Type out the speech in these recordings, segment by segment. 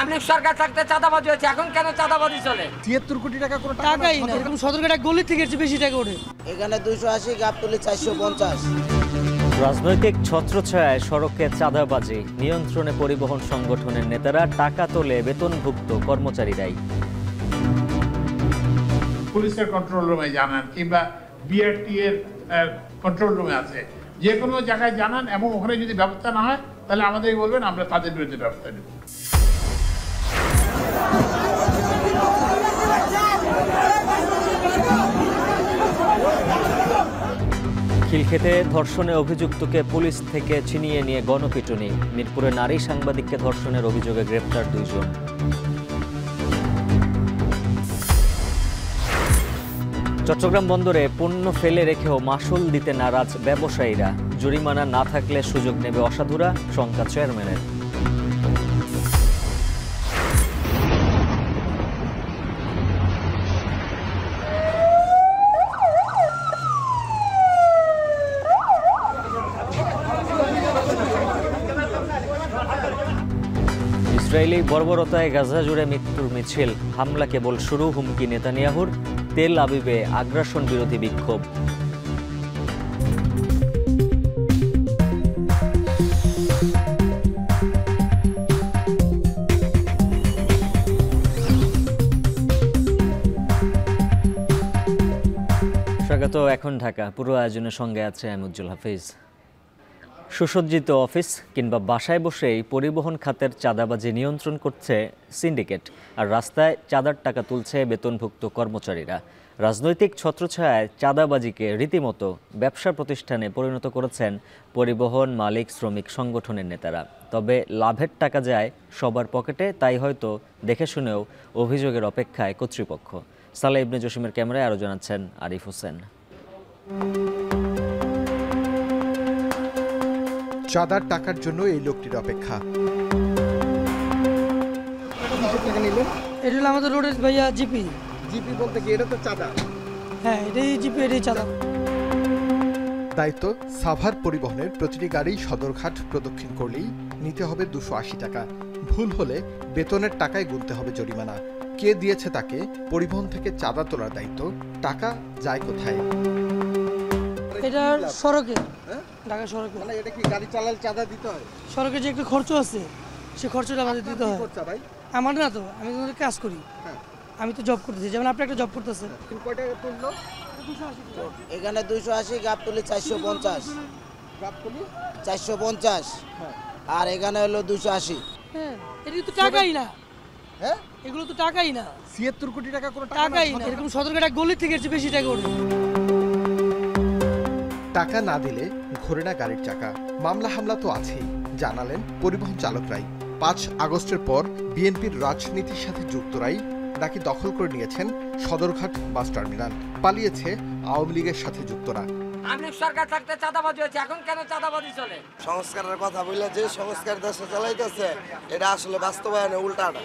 আপনি সরকার থাকতে চাঁদাবাজি হয়েছে, এখন কেন চাঁদাবাজি চলে? ৭৩ কোটি টাকা কোনো টাকাই না, এরকম সদরঘাট গলি থেকে বেশি টাকা ওঠে। এখানে 280, গাবতলী 450। রাজনৈতিক ছত্রছায়ায় সড়কে চাঁদাবাজি নিয়ন্ত্রণে পরিবহন সংগঠনের নেতারা টাকা তোলে বেতনভুক্ত কর্মচারীরাই। পুলিশের কন্ট্রোল রুমে জানান কিংবা বিআরটি এর কন্ট্রোল রুমে আছে, যে কোনো জায়গায় জানান এবং ওখানে যদি ব্যবস্থা না হয় তাহলে আমাদের বলবেন, আমরা তাদের বিরুদ্ধে ব্যবস্থা নেব। খিলক্ষেতে ধর্ষণে অভিযুক্তকে পুলিশ থেকে ছিনিয়ে নিয়ে গণপিটুনি। মিরপুরে নারী সাংবাদিককে ধর্ষণের অভিযোগে গ্রেপ্তার 2 জন। চট্টগ্রাম বন্দরে পণ্য ফেলে রেখেও মাসুল দিতে নারাজ ব্যবসায়ীরা। জরিমানা না থাকলে সুযোগ নেবে অসাধুরা, শঙ্কা চেয়ারম্যানের। ইসরায়েলি বর্বরতায় গাজা জুড়ে মৃত্যুর মিছিল। হামলা কেবল শুরু, হুমকি নেতানিয়াহুর। তেল আবিবে আগ্রাসন বিরোধী বিক্ষোভ। স্বাগত, এখন ঢাকা। পুরো আয়োজনের সঙ্গে আছে আমি উজ্জ্বল হাফিজ। সুসজ্জিত অফিস কিংবা বাসায় বসেই পরিবহন খাতের চাঁদাবাজি নিয়ন্ত্রণ করছে সিন্ডিকেট, আর রাস্তায় চাঁদার টাকা তুলছে বেতনভুক্ত কর্মচারীরা। রাজনৈতিক ছত্রছায়ায় চাঁদাবাজিকে রীতিমতো ব্যবসা প্রতিষ্ঠানে পরিণত করেছেন পরিবহন মালিক শ্রমিক সংগঠনের নেতারা। তবে লাভের টাকা যায় সবার পকেটে, তাই হয়তো দেখে শুনেও অভিযোগের অপেক্ষায় কর্তৃপক্ষ। সালেহ ইবনে জসিমের ক্যামেরায় আরও জানাচ্ছেন আরিফ হোসেন। চাঁদার টাকার জন্য এই লোকটির অপেক্ষা। এটা হলো আমাদের রোডের ভাইয়া জিপি। জিপি বলতে কি এটা তো চাঁদা? হ্যাঁ, এটাই জিপি, এটাই চাঁদা। দায়িত্ব সাভার পরিবহনের প্রতিটি গাড়ি সদরঘাট প্রদক্ষিণ করলেই নিতে হবে 280 টাকা। ভুল হলে বেতনের টাকায় গুনতে হবে জরিমানা। কে দিয়েছে তাকে? পরিবহন থেকে চাঁদা তোলার দায়িত্ব। টাকা যায় কোথায়? এটা সড়কে, ঢাকা সড়কে। মানে এটা কি গাড়ি চালালে চাঁদা দিতে হয়? সড়কে যে একটা খরচ আছে, সে খরচটা আমাদের দিতে হয়। ভাই আমার না তো, আমি তো কাজ করি, আমি তো জব করতেছি। যেমন আপনি একটা জব করতেছেন। কয় টাকা তুললো? এখানে 280, গাবতলী 450। গাবতলী 450। আর এখানে হলো 280। হ্যাঁ, এটা তো টাকাই না। হ্যাঁ, এগুলো তো টাকাই না। ৭৩ কোটি টাকা কোনো টাকাই না, এরকম সদরঘাট গলি থেকে বেশি টাকা ওঠে। টাকা না দিলে ঘোরে না গাড়ির চাকা। মামলা হামলা তো আছেই, জানালেন পরিবহন চালকরাই। 5 আগস্টের পর বিএনপির রাজনীতির সাথে যুক্তরাই নাকি দখল করে নিয়েছেন সদরঘাট বাস টার্মিনাল। পালিয়েছে আওয়ামী লীগের সাথে যুক্তরা। আপনি সরকার থাকতে চাঁদাবাজি হয়েছে, এখন কেন চাঁদাবাজি চলে? সংস্কারের কথা বললে যে সংস্কার দেশে চালাইতেছে, এটা আসলে বাস্তবায়নে উল্টাটা।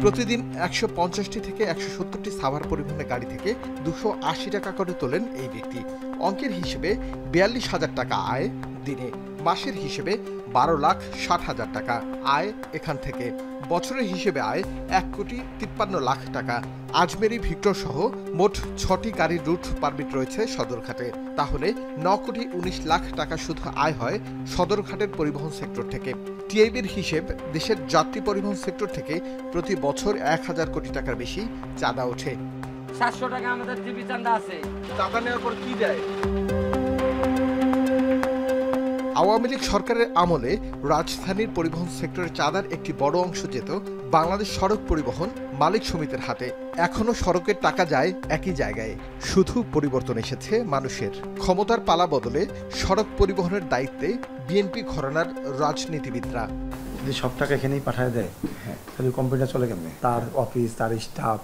প্রতিদিন 150টি থেকে 170টি সাভার পরিবহনের গাড়ি থেকে 280 টাকা করে তোলেন এই ব্যক্তি। অঙ্কের হিসেবে 42,000 টাকা আয় দিনে। মাসের হিসেবে 12,60,000 টাকা আয় এখান থেকে। বছরের হিসেবে আয় 1,53,00,000 টাকা। আজমেরি ভিক্টর সহ মোট 6টি গাড়ির রুট পারমিট রয়েছে সদরঘাটে। তাহলে 9,19,00,000 টাকা শুধু আয় হয় সদরঘাটের পরিবহন সেক্টর থেকে। টিআইবির হিসেব, দেশের যাত্রী পরিবহন সেক্টর থেকে প্রতি বছর 1,000 কোটি টাকার বেশি চাঁদা ওঠে। 700 টাকা আমাদের জিপি চাঁদা আছে। চাঁদা নেওয়ার পর কি দেয়? আওয়ামী লীগ সরকারের আমলে রাজধানীর পরিবহন সেক্টরের চাঁদার একটি বড় অংশ যেত বাংলাদেশ সড়ক পরিবহন মালিক সমিতির হাতে। এখনো সড়কের টাকা যায় একই জায়গায়, শুধু পরিবর্তন এসেছে মানুষের। ক্ষমতার পালা বদলে সড়ক পরিবহনের দায়িত্বে বিএনপি ঘরানার রাজনীতিবিদরা। যদি সব টাকা এখানেই পাঠায় দেয়, তাহলে কোম্পানিটা চলে কেমনে? তার অফিস, তার স্টাফ,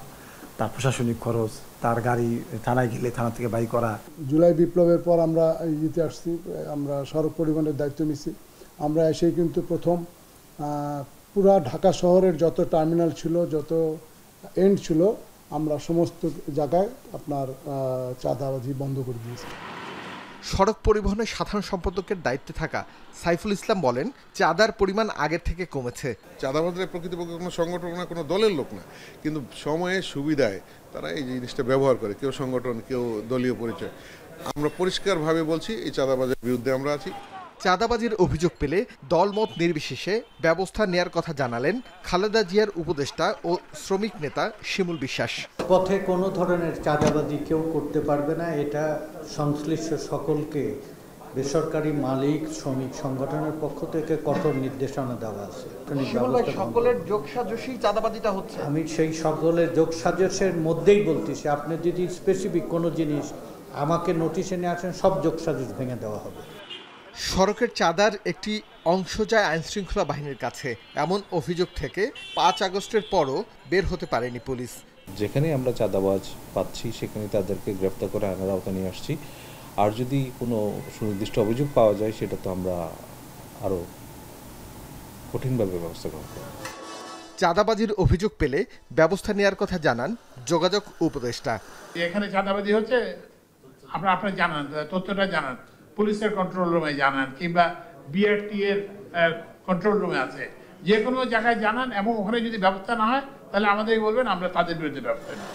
তার প্রশাসনিক খরচ, তার গাড়ি থানায় গেলে থানা থেকে বাই করা। জুলাই বিপ্লবের পর আমরা ইতে আসছি, আমরা সড়ক পরিবহনের দায়িত্ব নিছি। আমরা এসেই কিন্তু প্রথম পুরা ঢাকা শহরের যত টার্মিনাল ছিল, যত এন্ড ছিল, আমরা সমস্ত জায়গায় আপনার চাঁদাবাজি বন্ধ করে দিয়েছি। সড়ক পরিবহনের সাধারণ সম্পাদকের দায়িত্বে থাকা সাইফুল ইসলাম বলেন, চাঁদার পরিমাণ আগের থেকে কমেছে। চাঁদাবাজরা প্রকৃতপক্ষে কোনো সংগঠন না, কোনো দলের লোক না, কিন্তু সময়ে সুবিধায় তারা এই জিনিসটা ব্যবহার করে, কেউ সংগঠন, কেউ দলীয় পরিচয়। আমরা পরিষ্কারভাবে বলছি, এই চাঁদাবাজের বিরুদ্ধে আমরা আছি। চাঁদাবাজির অভিযোগ পেলে দলমত নির্বিশেষে ব্যবস্থা নেয়ার কথা জানালেন খালেদা জিয়ার উপদেষ্টা ও শ্রমিক নেতা শিমুল বিশ্বাস। পথে কোনো ধরনের চাঁদাবাজি কেউ করতে পারবে না, এটা সংশ্লিষ্ট সকলকে বেসরকারি মালিক শ্রমিক সংগঠনের পক্ষ থেকে কঠোর নির্দেশনা দেওয়া আছে। সকলের যোগসাজশী চাঁদাবাজিটা হচ্ছে। আমি সেই সকলের যোগসাজশের মধ্যেই বলতেছি, আপনি যদি স্পেসিফিক কোনো জিনিস আমাকে নোটিশে নিয়ে আসেন, সব যোগসাজশ ভেঙে দেওয়া হবে। সড়কের চাঁদার একটি অংশ যায় আইনশৃঙ্খলা বাহিনীর কাছে, এমন অভিযোগ থেকে ৫ আগস্টের পরও বের হতে পারেনি পুলিশ। যেখানে আমরা চাঁদাবাজ পাচ্ছি সেখানে তাদেরকে গ্রেফতার করে আইনের আওতায় নিয়ে আসছি। আর যদি কোনো সুনির্দিষ্ট অভিযোগ পাওয়া যায়, সেটা তো আমরা আরও কঠিনভাবে ব্যবস্থা গ্রহণ করব। চাঁদাবাজির অভিযোগ পেলে ব্যবস্থা নেওয়ার কথা জানান যোগাযোগ উপদেষ্টা। এখানে চাঁদাবাজি হচ্ছে, আপনারা জানান, তথ্যটা জানান, পুলিশের কন্ট্রোল রুমে জানান, কিংবা বিআরটি এর কন্ট্রোল রুমে আছে, যে কোনো জায়গায় জানান, এবং ওখানে যদি ব্যবস্থা না হয় তাহলে আমাদেরকে বলবেন, আমরা তাদের বিরুদ্ধে ব্যবস্থা নেব।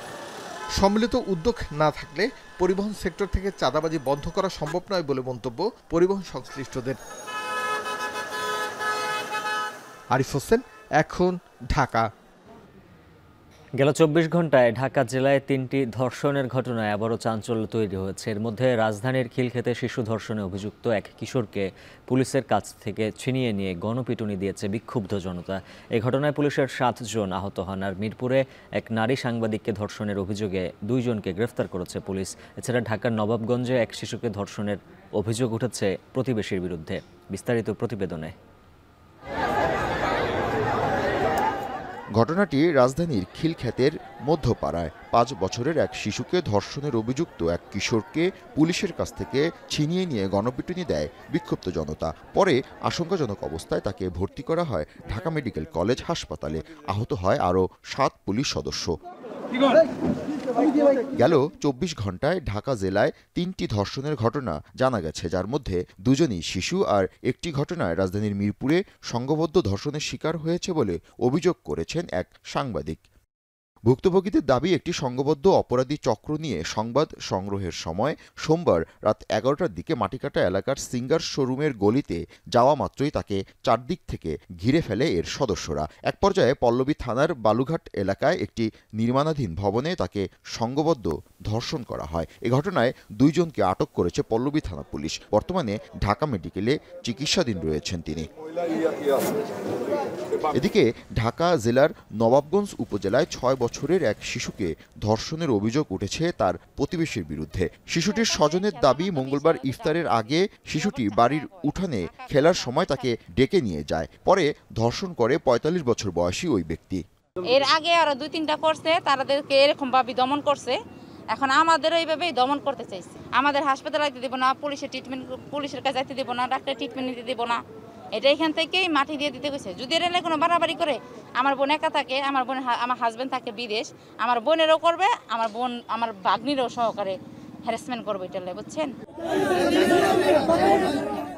সম্মিলিত উদ্যোগ না থাকলে পরিবহন সেক্টর থেকে চাঁদাবাজি বন্ধ করা সম্ভব নয় বলে মন্তব্য পরিবহন সংশ্লিষ্টদের। আরিফ হোসেন, এখন, ঢাকা। গেল ২৪ ঘন্টায় ঢাকা জেলায় ৩টি ধর্ষণের ঘটনায় আবারও চাঞ্চল্য তৈরি হয়েছে। এর মধ্যে রাজধানীর খিলক্ষেতে শিশু ধর্ষণে অভিযুক্ত এক কিশোরকে পুলিশের কাছ থেকে ছিনিয়ে নিয়ে গণপিটুনি দিয়েছে বিক্ষুব্ধ জনতা। এই ঘটনায় পুলিশের ৭ জন আহত হন। আর মিরপুরে এক নারী সাংবাদিককে ধর্ষণের অভিযোগে ২ জনকে গ্রেফতার করেছে পুলিশ। এছাড়া ঢাকার নবাবগঞ্জে এক শিশুকে ধর্ষণের অভিযোগ উঠেছে প্রতিবেশীর বিরুদ্ধে। বিস্তারিত প্রতিবেদনে। ঘটনাটি রাজধানীর খিলক্ষেতের মধ্যপাড়ায় ৫ বছরের এক শিশুকে ধর্ষণের অভিযুক্ত এক কিশোরকে পুলিশের কাছ থেকে ছিনিয়ে নিয়ে গণপিটুনি দেয় বিক্ষুব্ধ জনতা। পরে আশঙ্কাজনক অবস্থায় তাকে ভর্তি করা হয় ঢাকা মেডিকেল কলেজ হাসপাতালে। আহত হয় আরও ৭ পুলিশ সদস্য। গেল ২৪ ঘন্টায় ঢাকা জেলায় ৩টি ধর্ষণের ঘটনা জানা গেছে, যার মধ্যে ২ জনই শিশু আর একটি ঘটনায় রাজধানীর মিরপুরে সংঘবদ্ধ ধর্ষণের শিকার হয়েছে বলে অভিযোগ করেছেন এক সাংবাদিক। ভুক্তভোগীদের দাবি, একটি সংঘবদ্ধ অপরাধী চক্র নিয়ে সংবাদ সংগ্রহের সময় সোমবার রাত ১১টার দিকে মাটিকাটা এলাকার সিঙ্গার শোরুমের গলিতে যাওয়া মাত্রই তাকে চারদিক থেকে ঘিরে ফেলে এর সদস্যরা। এক পর্যায়ে পল্লবী থানার বালুঘাট এলাকায় একটি নির্মাণাধীন ভবনে তাকে সংঘবদ্ধ ধর্ষণ করা হয়। এ ঘটনায় ২ জনকে আটক করেছে পল্লবী থানা পুলিশ। বর্তমানে ঢাকা মেডিকেলে চিকিৎসাধীন রয়েছেন তিনি। এদিকে ঢাকা জেলার নবাবগঞ্জ উপজেলায় ৬ বছরের এক শিশুকে ধর্ষণের অভিযোগ উঠেছে তার প্রতিবেশীর বিরুদ্ধে। শিশুটির স্বজনের দাবি, মঙ্গলবার ইফতারের আগে শিশুটি বাড়ির উঠানে খেলার সময় তাকে ডেকে নিয়ে যায়। পরে ধর্ষণ করে ৪৫ বছর বয়সী ওই ব্যক্তি। এর আগে আরো ২-৩টা করছে, তাদেরকে এরকম ভাবে দমন করছে। এখন আমাদের এইভাবেই দমন করতে চাইছে। আমাদের হাসপাতালে যেতে দিব না, পুলিশের কাছে যেতে দিব না, ডাক্তার ট্রিটমেন্ট নিতে দিব না। এটা এখান থেকেই মাটি দিয়ে দিতে গেছে। যদি এর কোনো বাড়াবাড়ি করে, আমার বোন একা থাকে, আমার হাজবেন্ড থাকে বিদেশ, আমার বোনেরও করবে, আমার ভাগ্নিরও সহকারে হ্যারাসমেন্ট করবে, এটা বুঝছেন।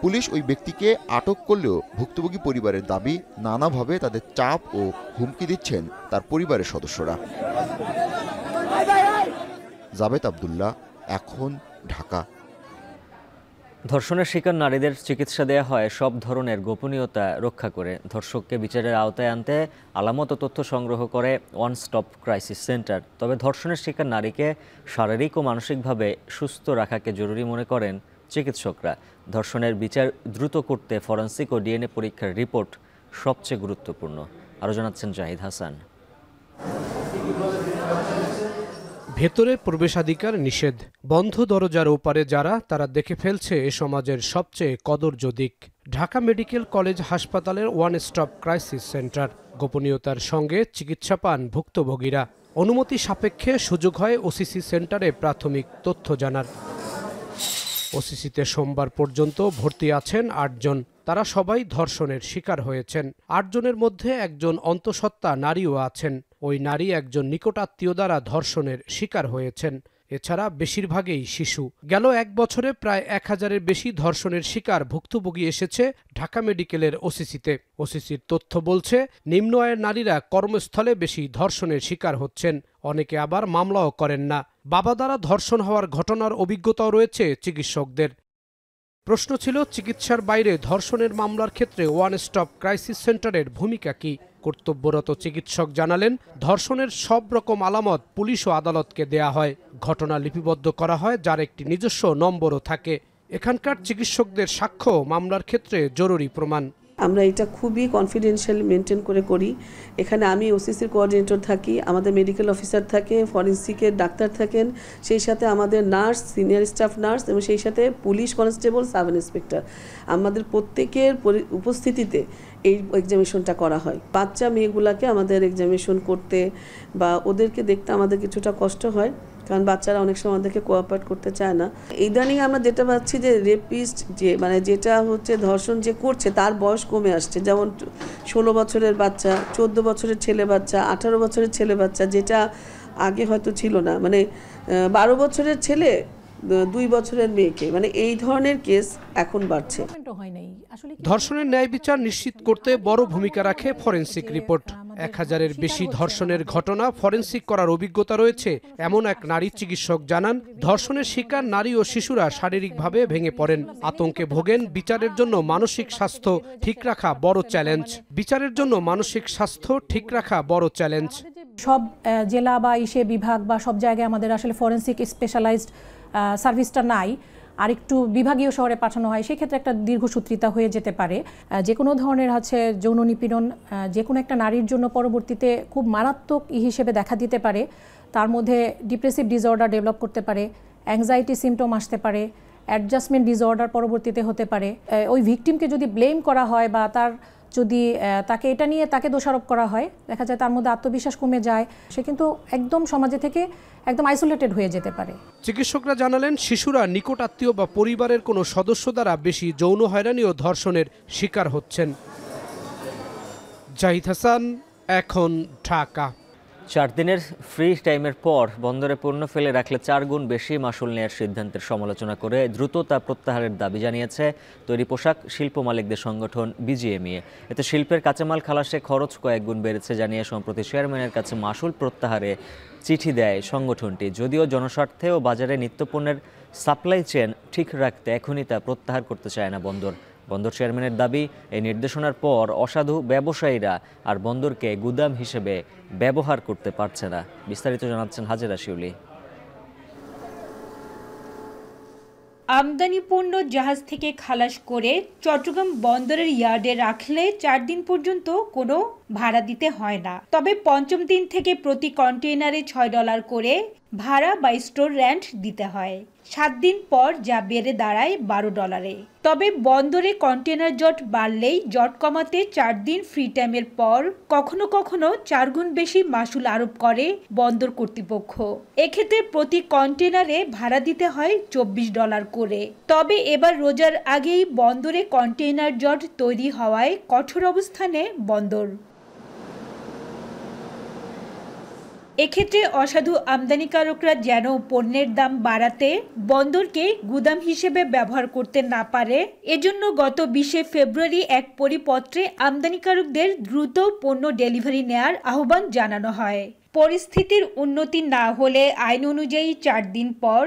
পুলিশ ওই ব্যক্তিকে আটক করলেও ভুক্তভোগী পরিবারের দাবি, নানাভাবে তাদের চাপ ও হুমকি দিচ্ছেন তার পরিবারের সদস্যরা। জাবেদ আব্দুল্লাহ, এখন, ঢাকা। ধর্ষণের শিকার নারীদের চিকিৎসা দেয়া হয় সব ধরনের গোপনীয়তা রক্ষা করে। ধর্ষককে বিচারের আওতায় আনতে আলামত ও তথ্য সংগ্রহ করে ওয়ান স্টপ ক্রাইসিস সেন্টার। তবে ধর্ষণের শিকার নারীকে শারীরিক ও মানসিকভাবে সুস্থ রাখাকে জরুরি মনে করেন চিকিৎসকরা। ধর্ষণের বিচার দ্রুত করতে ফরেনসিক ও ডিএনএ পরীক্ষার রিপোর্ট সবচেয়ে গুরুত্বপূর্ণ। আরও জানাচ্ছেন জাহিদ হাসান। ভেতরে প্রবেশাধিকার নিষেধ, বন্ধ দরজার ওপারে যারা, তারা দেখে ফেলছে এ সমাজের সবচেয়ে কদর্য দিক। ঢাকা মেডিকেল কলেজ হাসপাতালের ওয়ান স্টপ ক্রাইসিস সেন্টার। গোপনীয়তার সঙ্গে চিকিৎসা পান ভুক্তভোগীরা। অনুমতি সাপেক্ষে সুযোগ হয় ওসিসি সেন্টারে প্রাথমিক তথ্য জানার। ওসিসিতে সোমবার পর্যন্ত ভর্তি আছেন ৮ জন। তারা সবাই ধর্ষণের শিকার হয়েছেন। ৮ জনের মধ্যে একজন অন্তঃসত্ত্বা নারীও আছেন। ওই নারী একজন নিকটাত্মীয় দ্বারা ধর্ষণের শিকার হয়েছেন। এছাড়া বেশিরভাগই শিশু। গেল 1 বছরে প্রায় 1000-এর বেশি ধর্ষণের শিকার ভুক্তভোগী এসেছে ঢাকা মেডিকেলের ওসিসিতে। ওসিসির তথ্য বলছে, নিম্ন আয়ের নারীরা কর্মস্থলে বেশি ধর্ষণের শিকার হচ্ছেন, অনেকে আবার মামলাও করেন না। বাবা দ্বারা ধর্ষণ হওয়ার ঘটনার অভিজ্ঞতাও রয়েছে চিকিৎসকদের। প্রশ্ন ছিল, চিকিৎসার বাইরে ধর্ষণের মামলার ক্ষেত্রে ওয়ান স্টপ ক্রাইসিস সেন্টারের ভূমিকা কি? কর্তব্যরত চিকিৎসক জানালেন, ধর্ষণের সব রকম আলামত পুলিশ ও আদালতকে দেয়া হয়, ঘটনা লিপিবদ্ধ করা হয়, যার একটি নিজস্ব নম্বরও থাকে। এখানকার চিকিৎসকদের সাক্ষ্য মামলার ক্ষেত্রে জরুরি প্রমাণ। আমরা এটা খুবই কনফিডেন্সিয়াল মেনটেন করে করি। এখানে আমি ওসিসির কোঅর্ডিনেটর থাকি, আমাদের মেডিকেল অফিসার থাকে, ফরেন্সিকের ডাক্তার থাকেন, সেই সাথে আমাদের নার্স, সিনিয়র স্টাফ নার্স এবং সেই সাথে পুলিশ কনস্টেবল, সাব ইন্সপেক্টর, আমাদের প্রত্যেকের উপস্থিতিতে এই এক্সামিনেশনটা করা হয়। বাচ্চা মেয়েগুলাকে আমাদের এক্সামিনেশন করতে বা ওদেরকে দেখতে আমাদের কিছুটা কষ্ট হয়, কারণ বাচ্চারা অনেক সময় আমাদেরকে কোঅপারেট করতে চায় না। ইদানিং আমরা যেটা পাচ্ছি যে রেপিস্ট যেটা হচ্ছে ধর্ষণ যে করছে তার বয়স কমে আসছে, যেমন 16 বছরের বাচ্চা, 14 বছরের ছেলে বাচ্চা, 18 বছরের ছেলে বাচ্চা, যেটা আগে হয়তো ছিল না, 12 বছরের ছেলে 2 বছরের মেয়েকে, এই ধরনের কেস এখন বাড়ছে। ধর্ষণের ন্যায় বিচার নিশ্চিত করতে বড় ভূমিকা রাখে ফরেনসিক রিপোর্ট। 1000-এর বেশি ধর্ষণের ঘটনা ফরেনসিক করার অভিজ্ঞতা রয়েছে এমন এক নারী চিকিৎসক জানান, ধর্ষণের শিকার নারী ও শিশুরা শারীরিকভাবে ভেঙে পড়েন, আতঙ্কে ভোগেন। বিচারের জন্য মানসিক স্বাস্থ্য ঠিক রাখা বড় চ্যালেঞ্জ। সব জেলা বা বিভাগ বা সব জায়গায় আমাদের আসলে ফরেনসিক স্পেশালাইজড সার্ভিসটা নাই, আর একটু বিভাগীয় শহরে পাঠানো হয়, সেক্ষেত্রে একটা দীর্ঘসূত্রিতা হয়ে যেতে পারে। যে কোনো ধরনের যৌন নিপীড়ন যে কোনো একটা নারীর জন্য পরবর্তীতে খুব মারাত্মক হিসেবে দেখা দিতে পারে। তার মধ্যে ডিপ্রেসিভ ডিসঅর্ডার ডেভেলপ করতে পারে, অ্যাংজাইটি সিমটম আসতে পারে, অ্যাডজাস্টমেন্ট ডিসঅর্ডার পরবর্তীতে হতে পারে। ওই ভিকটিমকে যদি ব্লেম করা হয় বা তাকে এটা নিয়ে তাকে দোষারোপ করা হয়, দেখা যায় তার মধ্যে আত্মবিশ্বাস কমে যায়, সে কিন্তু একদম সমাজে থেকে একদম আইসোলেটেড হয়ে যেতে পারে। চিকিৎসকরা জানালেন, শিশুরা নিকট আত্মীয় বা পরিবারের কোনো সদস্য দ্বারা বেশি যৌন হয়রানি ও ধর্ষণের শিকার হচ্ছেন। জাহিদ হাসান, এখন ঢাকা। 4 দিনের ফ্রি টাইমের পর বন্দরে পণ্য ফেলে রাখলে 4 গুণ বেশি মাশুল নেওয়ার সিদ্ধান্তের সমালোচনা করে দ্রুত তা প্রত্যাহারের দাবি জানিয়েছে তৈরি পোশাক শিল্প মালিকদের সংগঠন বিজিএমইএ। এতে শিল্পের কাঁচামাল খালাসে খরচ কয়েক গুণ বেড়েছে জানিয়ে সম্প্রতি চেয়ারম্যানের কাছে মাশুল প্রত্যাহারে চিঠি দেয় সংগঠনটি। যদিও জনস্বার্থে ও বাজারে নিত্যপণ্যের সাপ্লাই চেন ঠিক রাখতে এখনই তা প্রত্যাহার করতে চায় না বন্দর। বন্দর চেয়ারম্যানের দাবি, এই নির্দেশনার পর অসাধু ব্যবসায়ীরা আর বন্দরকে গুদাম হিসেবে ব্যবহার করতে পারছে না। বিস্তারিত জানাচ্ছেন হাজেরা শিউলি। আমদানি পণ্য জাহাজ থেকে খালাস করে চট্টগ্রাম বন্দরের ইয়ার্ডে রাখলে 4 দিন পর্যন্ত কোনো ভাড়া দিতে হয় না। তবে 5ম দিন থেকে প্রতি কন্টেইনারে $6 করে ভাড়া বা স্টোর রেন্ট দিতে হয়। 7 দিন পর যা বেড়ে দাঁড়ায় $12। তবে বন্দরে কন্টেইনার জট বাড়লেই জট কমাতে 4 দিন ফ্রি টাইমের পর কখনো কখনো 4 গুণ বেশি মাশুল আরোপ করে বন্দর কর্তৃপক্ষ। এক্ষেত্রে প্রতি কন্টেইনারে ভাড়া দিতে হয় $24 করে। তবে এবার রোজার আগেই বন্দরে কন্টেইনার জট তৈরি হওয়ায় কঠোর অবস্থানে বন্দর। এক্ষেত্রে অসাধু আমদানিকারকরা যেন পণ্যের দাম বাড়াতে বন্দরকে গুদাম হিসেবে ব্যবহার করতে না পারে, এজন্য গত 20 ফেব্রুয়ারি এক পরিপত্রে আমদানিকারকদের দ্রুত পণ্য ডেলিভারি নেয়ার আহ্বান জানানো হয়। পরিস্থিতির উন্নতি না হলে আইন অনুযায়ী 4 দিন পর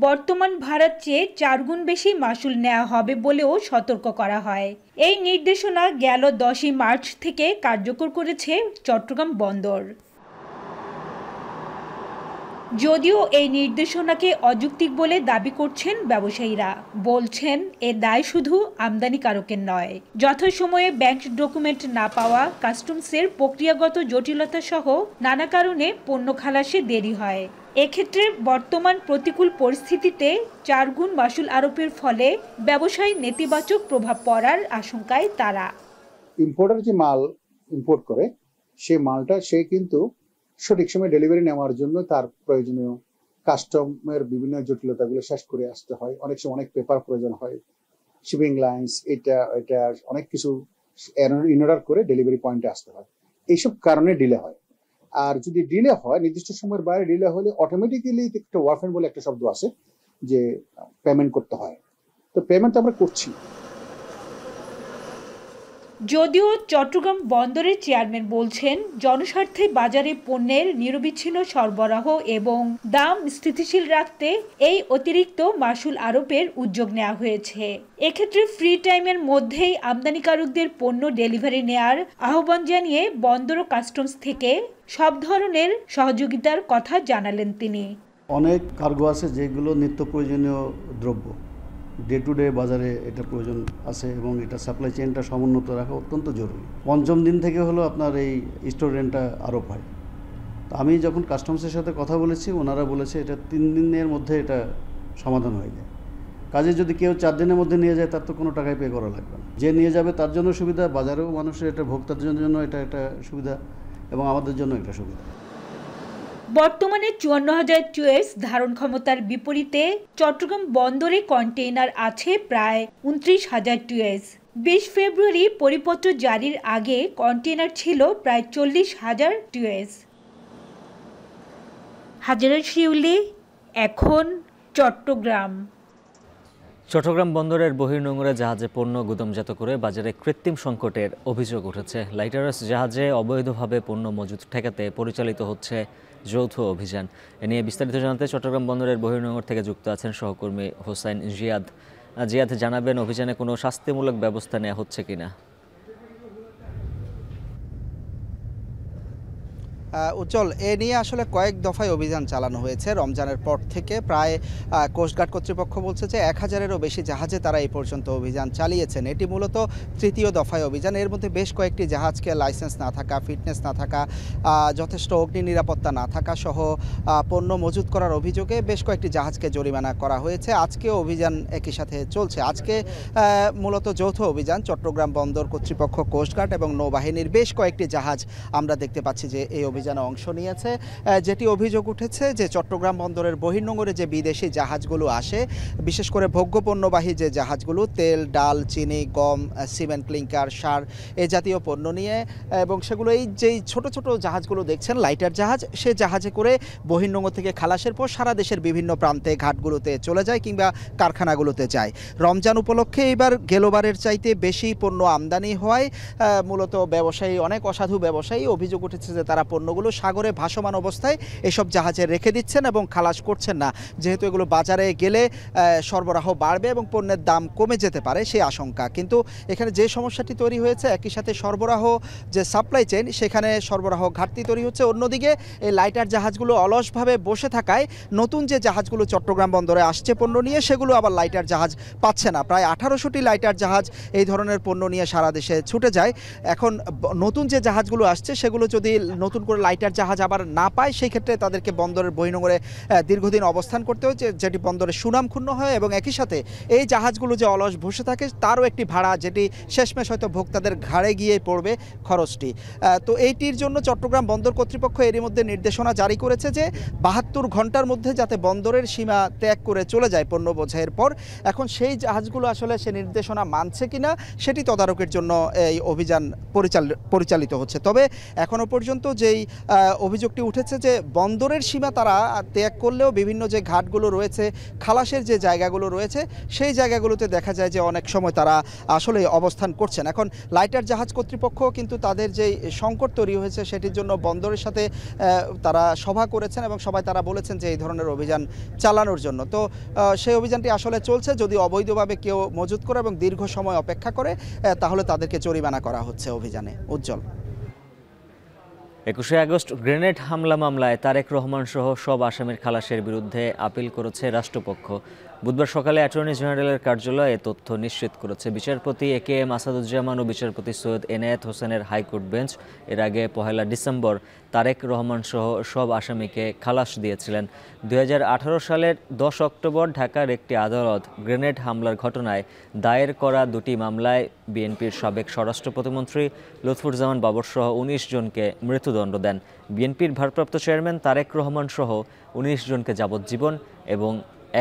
বর্তমান ভাড়ার চেয়ে 4 গুণ বেশি মাশুল নেওয়া হবে বলেও সতর্ক করা হয়। এই নির্দেশনা গেল 10 মার্চ থেকে কার্যকর করেছে চট্টগ্রাম বন্দর। যদিও এই নির্দেশনাকে অযৌক্তিক বলে দাবি করছেন ব্যবসায়ীরা, বলছেন এ দায় শুধু আমদানিকারকের নয়, যথাসময়ে ব্যাংক ডকুমেন্ট না পাওয়া, কাস্টমসের প্রক্রিয়াগত জটিলতা সহ নানা কারণে পণ্য খালাসে দেরি হয়। এক্ষেত্রে বর্তমান প্রতিকূল পরিস্থিতিতে 4 গুণ মাশুল আরোপের ফলে ব্যবসায় নেতিবাচক প্রভাব পড়ার আশঙ্কায় তারা। ইম্পোর্টার যে মাল ইম্পোর্ট করে সেই মালটা সে কিন্তু সঠিক সময় ডেলিভারি নেওয়ার জন্য তার প্রয়োজনীয় কাস্টমের বিভিন্ন জটিলতাগুলো শেষ করে আসতে হয়। অনেক সময় অনেক পেপার প্রয়োজন হয়, শিপিং লাইন্স, এটা অনেক কিছু ইন অর্ডার করে ডেলিভারি পয়েন্টে আসতে হয়। এইসব কারণে ডিলে হয়। আর যদি ডিলে হয়, নির্দিষ্ট সময়ের বাইরে ডিলে হলে অটোমেটিক্যালি একটা ওয়ারফেন বলে একটা শব্দ আসে যে পেমেন্ট করতে হয়। তো পেমেন্ট আমরা করছি। যদিও চট্টগ্রাম বন্দরের চেয়ারম্যান বলছেন, জনস্বার্থে বাজারে পণ্যের নিরবিচ্ছিন্ন সরবরাহ এবং দাম স্থিতিশীল রাখতে এই অতিরিক্ত মাসুল আরোপের উদ্যোগ নেওয়া হয়েছে। এক্ষেত্রে ফ্রি টাইমের মধ্যেই আমদানিকারকদের পণ্য ডেলিভারি নেয়ার আহ্বান জানিয়ে বন্দর ও কাস্টমস থেকে সব ধরনের সহযোগিতার কথা জানালেন তিনি। অনেক কার্গো আছে যেগুলো নিত্য প্রয়োজনীয় দ্রব্য, ডে টু ডে বাজারে এটা প্রয়োজন আছে এবং এটা সাপ্লাই চেইনটা সমুন্নত রাখা অত্যন্ত জরুরি। পঞ্চম দিন থেকে হলো আপনার এই স্টোর রেন্টটা আরোপ হয়। তো আমি যখন কাস্টমসের সাথে কথা বলেছি, ওনারা বলেছে এটা 3 দিনের মধ্যে এটা সমাধান হয়ে যায়। কাজে যদি কেউ 4 দিনের মধ্যে নিয়ে যায় তার তো কোনো টাকাই পে করা লাগবে না। যে নিয়ে যাবে তার জন্য সুবিধা, বাজারেও মানুষের এটা ভোক্তাদের জন্য এটা একটা সুবিধা এবং আমাদের জন্য একটা সুবিধা। বর্তমানে 54,000 টিউএস ধারণ ক্ষমতার বিপরীতে চট্টগ্রাম বন্দরে কন্টেইনার আছে প্রায় 29,000 টিউএস। 20 ফেব্রুয়ারি পরিপত্র জারির আগে কন্টেইনার ছিল প্রায় 40,000 টিউএস। হাজারা শিউলি, এখন চট্টগ্রাম। চট্টগ্রাম বন্দরের বহির্নোঙরে জাহাজে পণ্য গুদামজাত করে বাজারে কৃত্রিম সংকটের অভিযোগ উঠেছে। লাইটারাস জাহাজে অবৈধভাবে পণ্য মজুত ঠেকাতে পরিচালিত হচ্ছে যৌথ অভিযান। এ নিয়ে বিস্তারিত জানাতে চট্টগ্রাম বন্দরের বহির্নোঙর থেকে যুক্ত আছেন সহকর্মী হোসাইন জিয়াদ। জিয়াদ, জানাবেন অভিযানে কোনো শাস্তিমূলক ব্যবস্থা নেওয়া হচ্ছে কিনা? উজ্জ্বল, এ নিয়ে আসলে কয়েক দফায় অভিযান চালানো হয়েছে রমজানের পর থেকে। প্রায় কোস্টগার্ড কর্তৃপক্ষ বলছে যে 1000-এরও বেশি জাহাজে তারা এই পর্যন্ত অভিযান চালিয়েছেন। এটি মূলত তৃতীয় দফায় অভিযান। এর মধ্যে বেশ কয়েকটি জাহাজকে লাইসেন্স না থাকা, ফিটনেস না থাকা, যথেষ্ট অগ্নি নিরাপত্তা না থাকা সহ পণ্য মজুত করার অভিযোগে বেশ কয়েকটি জাহাজকে জরিমানা করা হয়েছে। আজকেও অভিযান একই সাথে চলছে। আজকে মূলত যৌথ অভিযান চট্টগ্রাম বন্দর কর্তৃপক্ষ, কোস্টগার্ড এবং নৌবাহিনীর বেশ কয়েকটি জাহাজ আমরা দেখতে পাচ্ছি যে এই অভিযানে অংশ নিয়েছে। যেটি অভিযোগ উঠেছে যে চট্টগ্রাম বন্দরের বহির্নোঙরে যে বিদেশি জাহাজগুলো আসে, বিশেষ করে ভোগ্যপণ্যবাহী যে জাহাজগুলো তেল, ডাল, চিনি, গম, সিমেন্ট, ক্লিংকার, সার এই জাতীয় পণ্য নিয়ে, এবং সেগুলো এই যেই ছোট ছোট জাহাজগুলো দেখছেন লাইটার জাহাজ, সে জাহাজে করে বহির্নোঙর থেকে খালাসের পর সারা দেশের বিভিন্ন প্রান্তে ঘাটগুলোতে চলে যায় কিংবা কারখানাগুলোতে যায়। রমজান উপলক্ষে এবার গেলোবারের চাইতে বেশি পণ্য আমদানি হওয়ায় মূলত ব্যবসায়ী, অনেক অসাধু ব্যবসায়ী অভিযোগ উঠেছে যে তারা পণ্যগুলো সাগরে ভাসমান অবস্থায় এসব জাহাজে রেখে দিচ্ছেন এবং খালাস করছেন না, যেহেতু এগুলো বাজারে গেলে সরবরাহ বাড়বে এবং পণ্যের দাম কমে যেতে পারে সেই আশঙ্কা। কিন্তু এখানে যে সমস্যাটি তৈরি হয়েছে, একই সাথে সরবরাহ যে সাপ্লাই চেইন, সেখানে সরবরাহ ঘাটতি তৈরি হচ্ছে। অন্যদিকে এই লাইটার জাহাজগুলো অলসভাবে বসে থাকায় নতুন যে জাহাজগুলো চট্টগ্রাম বন্দরে আসছে পণ্য নিয়ে, সেগুলো আবার লাইটার জাহাজ পাচ্ছে না। প্রায় 1800টি লাইটার জাহাজ এই ধরনের পণ্য নিয়ে সারা দেশে ছুটে যায়। এখন নতুন যে জাহাজগুলো আসছে সেগুলো যদি নতুন করে লাইটার জাহাজ আবার না পায়, সেই ক্ষেত্রে তাদেরকে বন্দরের বহির্নোঙরে দীর্ঘদিন অবস্থান করতে হচ্ছে, যেটি বন্দরের সুনাম ক্ষুণ্ণ হয়। এবং একই সাথে এই জাহাজগুলো যে অলস বসে থাকে তারও একটি ভাড়া, যেটি শেষমেশ হয়তো ভোক্তাদের ঘাড়ে গিয়ে পড়বে খরচটি। তো এইটির জন্য চট্টগ্রাম বন্দর কর্তৃপক্ষ এরই মধ্যে নির্দেশনা জারি করেছে যে 72 ঘন্টার মধ্যে যাতে বন্দরের সীমা ত্যাগ করে চলে যায় পণ্য বোঝাইয়ের পর। এখন সেই জাহাজগুলো আসলে সে নির্দেশনা মানছে কিনা সেটি তদারকির জন্য এই অভিযান পরিচালিত হচ্ছে। তবে এখনো পর্যন্ত যেই অভিযোগটি উঠেছে যে বন্দরের সীমা তারা ত্যাগ করলেও বিভিন্ন যে ঘাটগুলো রয়েছে, খালাসের যে জায়গাগুলো রয়েছে, সেই জায়গাগুলোতে দেখা যায় যে অনেক সময় তারা আসলে অবস্থান করছেন। এখন লাইটার জাহাজ কর্তৃপক্ষ কিন্তু তাদের যে সংকট তৈরি হয়েছে সেটির জন্য বন্দরের সাথে তারা সভা করেছেন এবং সবাই তারা বলেছেন যে এই ধরনের অভিযান চালানোর জন্য। তো সেই অভিযানটি আসলে চলছে। যদি অবৈধভাবে কেউ মজুত করে এবং দীর্ঘ সময় অপেক্ষা করে, তাহলে তাদেরকে জরিমানা করা হচ্ছে অভিযানে। উজ্জ্বল। 21শে আগস্ট গ্রেনেড হামলা মামলায় তারেক রহমান সহ সব আসামির খালাসের বিরুদ্ধে আপিল করেছে রাষ্ট্রপক্ষ। বুধবার সকালে অ্যাটর্নি জেনারেলের কার্যালয় এ তথ্য নিশ্চিত করেছে। বিচারপতি এ.কে.এম. আসাদুজ্জামান ও বিচারপতি সৈয়দ এনায়েত হোসেনের হাইকোর্ট বেঞ্চ এর আগে 1 ডিসেম্বর তারেক রহমান সহ সব আসামিকে খালাস দিয়েছিলেন। 2018 সালের 10 অক্টোবর ঢাকার একটি আদালত গ্রেনেড হামলার ঘটনায় দায়ের করা 2টি মামলায় বিএনপির সাবেক স্বরাষ্ট্র প্রতিমন্ত্রী লুৎফুজ্জামান বাবর সহ 19 জনকে মৃত্যুদণ্ড দেন। বিএনপির ভারপ্রাপ্ত চেয়ারম্যান তারেক রহমান সহ 19 জনকে যাবজ্জীবন এবং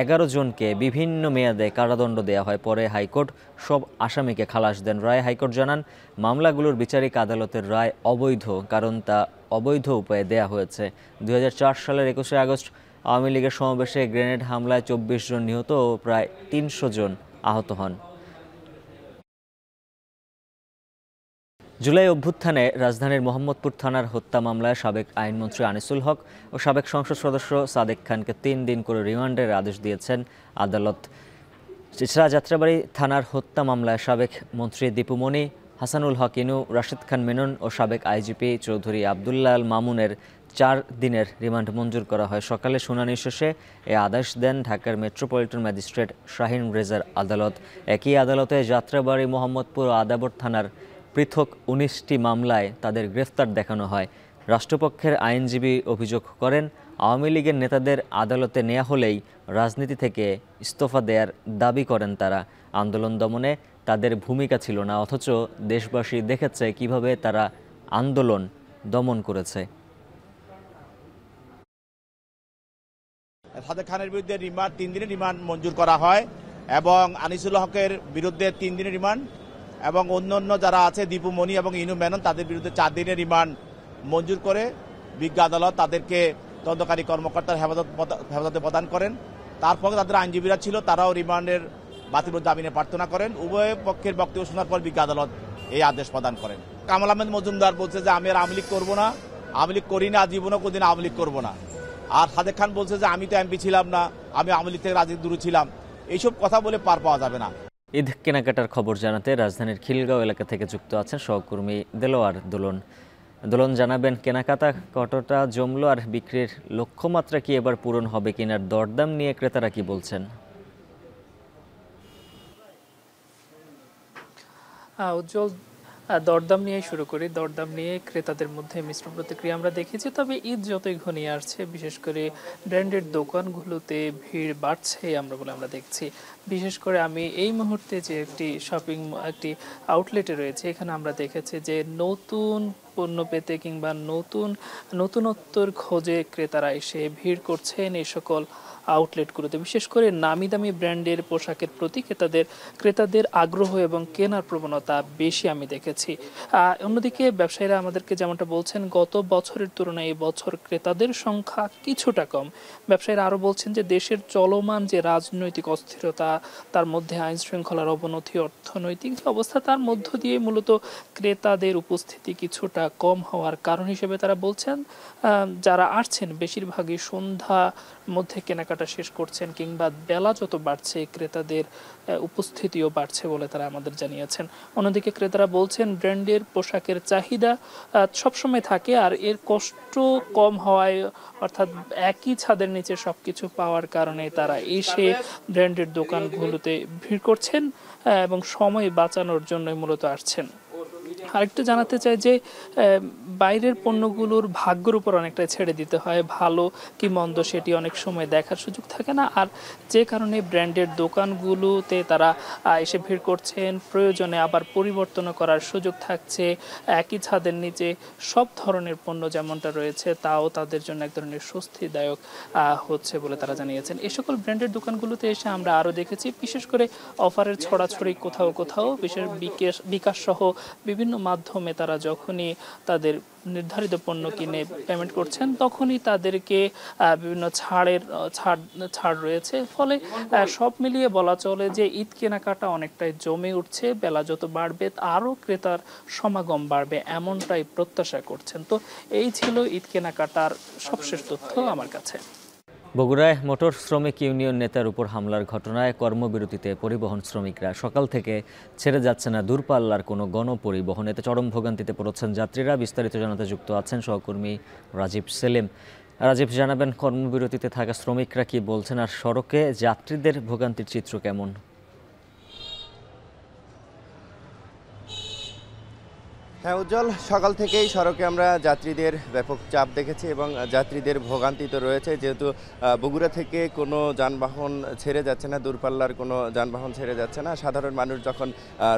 11 জনকে বিভিন্ন মেয়াদে কারাদণ্ড দেওয়া হয়। পরে হাইকোর্ট সব আসামিকে খালাস দেন। রায় হাইকোর্ট জানান, মামলাগুলোর বিচারিক আদালতের রায় অবৈধ, কারণ তা অবৈধ উপায়ে দেয়া হয়েছে। 2004 সালের 21শে আগস্ট আওয়ামী লীগের সমাবেশে গ্রেনেড হামলায় 24 জন নিহত ও প্রায় 300 জন আহত হন। জুলাই অভ্যুত্থানে রাজধানীর মোহাম্মদপুর থানার হত্যা মামলায় সাবেক আইনমন্ত্রী আনিসুল হক ও সাবেক সংসদ সদস্য সাদেক খানকে 3 দিন করে রিমান্ডের আদেশ দিয়েছেন আদালত। যাত্রাবাড়ি থানার হত্যা মামলায় সাবেক মন্ত্রী দীপুমণি, হাসানুল হক ইনু, রাশিদ খান মেনন ও সাবেক আইজিপি চৌধুরী আবদুল্লাহ আল মামুনের 4 দিনের রিমান্ড মঞ্জুর করা হয়। সকালে শুনানি শেষে এ আদেশ দেন ঢাকার মেট্রোপলিটন ম্যাজিস্ট্রেট শাহিন রেজার আদালত। একই আদালতে যাত্রাবাড়ি, মোহাম্মদপুর ও আদাবর থানার পৃথক 19টি মামলায় তাদের গ্রেফতার দেখানো হয়। রাষ্ট্রপক্ষের আইনজীবী অভিযোগ করেন, আওয়ামী লীগের নেতাদের আদালতে নেওয়া হলেই রাজনীতি থেকে ইস্তফা দেওয়ার দাবি করেন তারা। আন্দোলন দমনে তাদের ভূমিকা ছিল না, অথচ দেশবাসী দেখেছে কিভাবে তারা আন্দোলন দমন করেছে। সাদেক খানের বিরুদ্ধে 3 দিনের রিমান্ড মঞ্জুর করা হয় এবং আনিসুল হকের বিরুদ্ধে 3 দিনের রিমান্ড এবং অন্য যারা আছে দীপুমণি এবং ইনু মেনন তাদের বিরুদ্ধে 4 দিনের রিমান্ড মঞ্জুর করে বিজ্ঞ আদালত তাদেরকে তদন্তকারী কর্মকর্তার হেফাজতে প্রদান করেন। তারপর তাদের আইনজীবীরা ছিল, তারাও রিমান্ডের বাতিল জামিনে প্রার্থনা করেন। উভয় পক্ষের বক্তব্য শোনার পর বিজ্ঞ আদালত এই আদেশ প্রদান করেন। কামাল আহমেদ মজুমদার বলছে যে আমি আর আওয়ামী লীগ করবো না, আওয়ামী লীগ করি না, জীবনও কোনদিন আওয়ামী লীগ করবো না। আর সাদেক খান বলছে যে আমি তো এমপি ছিলাম না, আমি আওয়ামী লীগ থেকে রাজনীতি দূরে ছিলাম। এইসব কথা বলে পার পাওয়া যাবে না। ঈদ কেনাকাটার খবর জানাতে রাজধানীর খিলগাঁও এলাকা থেকে যুক্ত আছেন সহকর্মী দেলোয়ার দোলন। দোলন, জানাবেন কেনাকাটা কতটা জমলো আর বিক্রির লক্ষ্যমাত্রা কি এবার পূরণ হবে কিনার দরদাম নিয়ে ক্রেতারা কি বলছেন? উজ্জ্বল, দরদাম নিয়ে শুরু করি। দরদাম নিয়ে ক্রেতাদের মধ্যে মিশ্র প্রতিক্রিয়া আমরা দেখেছি। তবে ঈদ যতই ঘনিয়ে আসছে, বিশেষ করে ব্র্যান্ডেড দোকানগুলোতে ভিড় বাড়ছে আমরা দেখছি। বিশেষ করে আমি এই মুহূর্তে যে একটি আউটলেটে রয়েছে, এখানে আমরা দেখেছি যে নতুন পণ্য পেতে কিংবা নতুনত্বর খোঁজে ক্রেতারা এসে ভিড় করছেন এই সকল আউটলেটগুলোতে। বিশেষ করে নামি দামি ব্র্যান্ডের পোশাকের প্রতি ক্রেতাদের আগ্রহ এবং কেনার প্রবণতা বেশি আমি দেখেছি। অন্যদিকে ব্যবসায়ীরা আমাদেরকে যেমনটা বলছেন, গত বছরের তুলনায় এই বছর ক্রেতাদের সংখ্যা কিছুটা কম। ব্যবসায়ীরা আরও বলছেন যে দেশের চলমান যে রাজনৈতিক অস্থিরতা, তার মধ্যে আইন শৃঙ্খলার অবনতি, অর্থনৈতিক যে অবস্থা, তার মধ্য দিয়ে মূলত ক্রেতাদের উপস্থিতি কিছুটা কম হওয়ার কারণ হিসেবে তারা বলছেন। যারা আসছেন বেশিরভাগই সন্ধ্যা মধ্যে কেনাকাটা শেষ করছেন, কিংবা বেলা যত বাড়ছে ক্রেতাদের উপস্থিতিও বাড়ছে বলে তারা আমাদের জানিয়েছেন। অন্যদিকে ক্রেতারা বলছেন ব্র্যান্ডের পোশাকের চাহিদা সবসময় থাকে, আর এর কষ্ট কম হওয়ায়, অর্থাৎ একই ছাদের নিচে সবকিছু পাওয়ার কারণে তারা এসে ব্র্যান্ডের দোকানগুলোতে ভিড় করছেন এবং সময় বাঁচানোর জন্য মূলত আসছেন। আরেকটু জানাতে চাই যে বাইরের পণ্যগুলোর ভাগ্যের উপর অনেকটা ছেড়ে দিতে হয়, ভালো কি মন্দ সেটি অনেক সময় দেখার সুযোগ থাকে না। আর যে কারণে ব্র্যান্ডের দোকানগুলোতে তারা এসে ভিড় করছেন, প্রয়োজনে আবার পরিবর্তন করার সুযোগ থাকছে। একই ছাদের নিচে সব ধরনের পণ্য যেমনটা রয়েছে, তাও তাদের জন্য এক ধরনের স্বস্তিদায়ক হচ্ছে বলে তারা জানিয়েছেন। এই সকল ব্র্যান্ডের দোকানগুলোতে এসে আমরা আরও দেখেছি, বিশেষ করে অফারের ছড়াছড়ি কোথাও বিশেষ বিকাশ সহ বিভিন্ন মাধ্যমে তারা যখনই তাদের নির্ধারিত পণ্য কিনে পেমেন্ট করছেন, তখনই তাদেরকে বিভিন্ন ছাড় রয়েছে। ফলে সব মিলিয়ে বলা চলে যে ঈদ কেনাকাটা অনেকটাই জমে উঠছে। বেলা যত বাড়বে আরও ক্রেতার সমাগম বাড়বে, এমনটাই প্রত্যাশা করছেন। তো এই ছিল ঈদ কেনাকাটার সবশেষ তথ্য আমার কাছে। বগুড়ায় মোটর শ্রমিক ইউনিয়ন নেতার উপর হামলার ঘটনায় কর্মবিরতিতে পরিবহন শ্রমিকরা। সকাল থেকে ছেড়ে যাচ্ছে না দূরপাল্লার কোনো গণপরিবহন, এতে চরম ভোগান্তিতে পড়েছেন যাত্রীরা। বিস্তারিত জানাতে যুক্ত আছেন সহকর্মী রাজীব সেলিম। রাজীব, জানাবেন কর্মবিরতিতে থাকা শ্রমিকরা কি বলছেন, আর সড়কে যাত্রীদের ভোগান্তির চিত্র কেমন? হ্যাঁ উজ্জ্বল, সকাল থেকেই সড়কে আমরা যাত্রীদের ব্যাপক চাপ দেখেছি এবং যাত্রীদের ভোগান্তি তো রয়েছে, যেহেতু বগুড়া থেকে কোনো যানবাহন ছেড়ে যাচ্ছে না, দূরপাল্লার কোনো যানবাহন ছেড়ে যাচ্ছে না। সাধারণ মানুষ যখন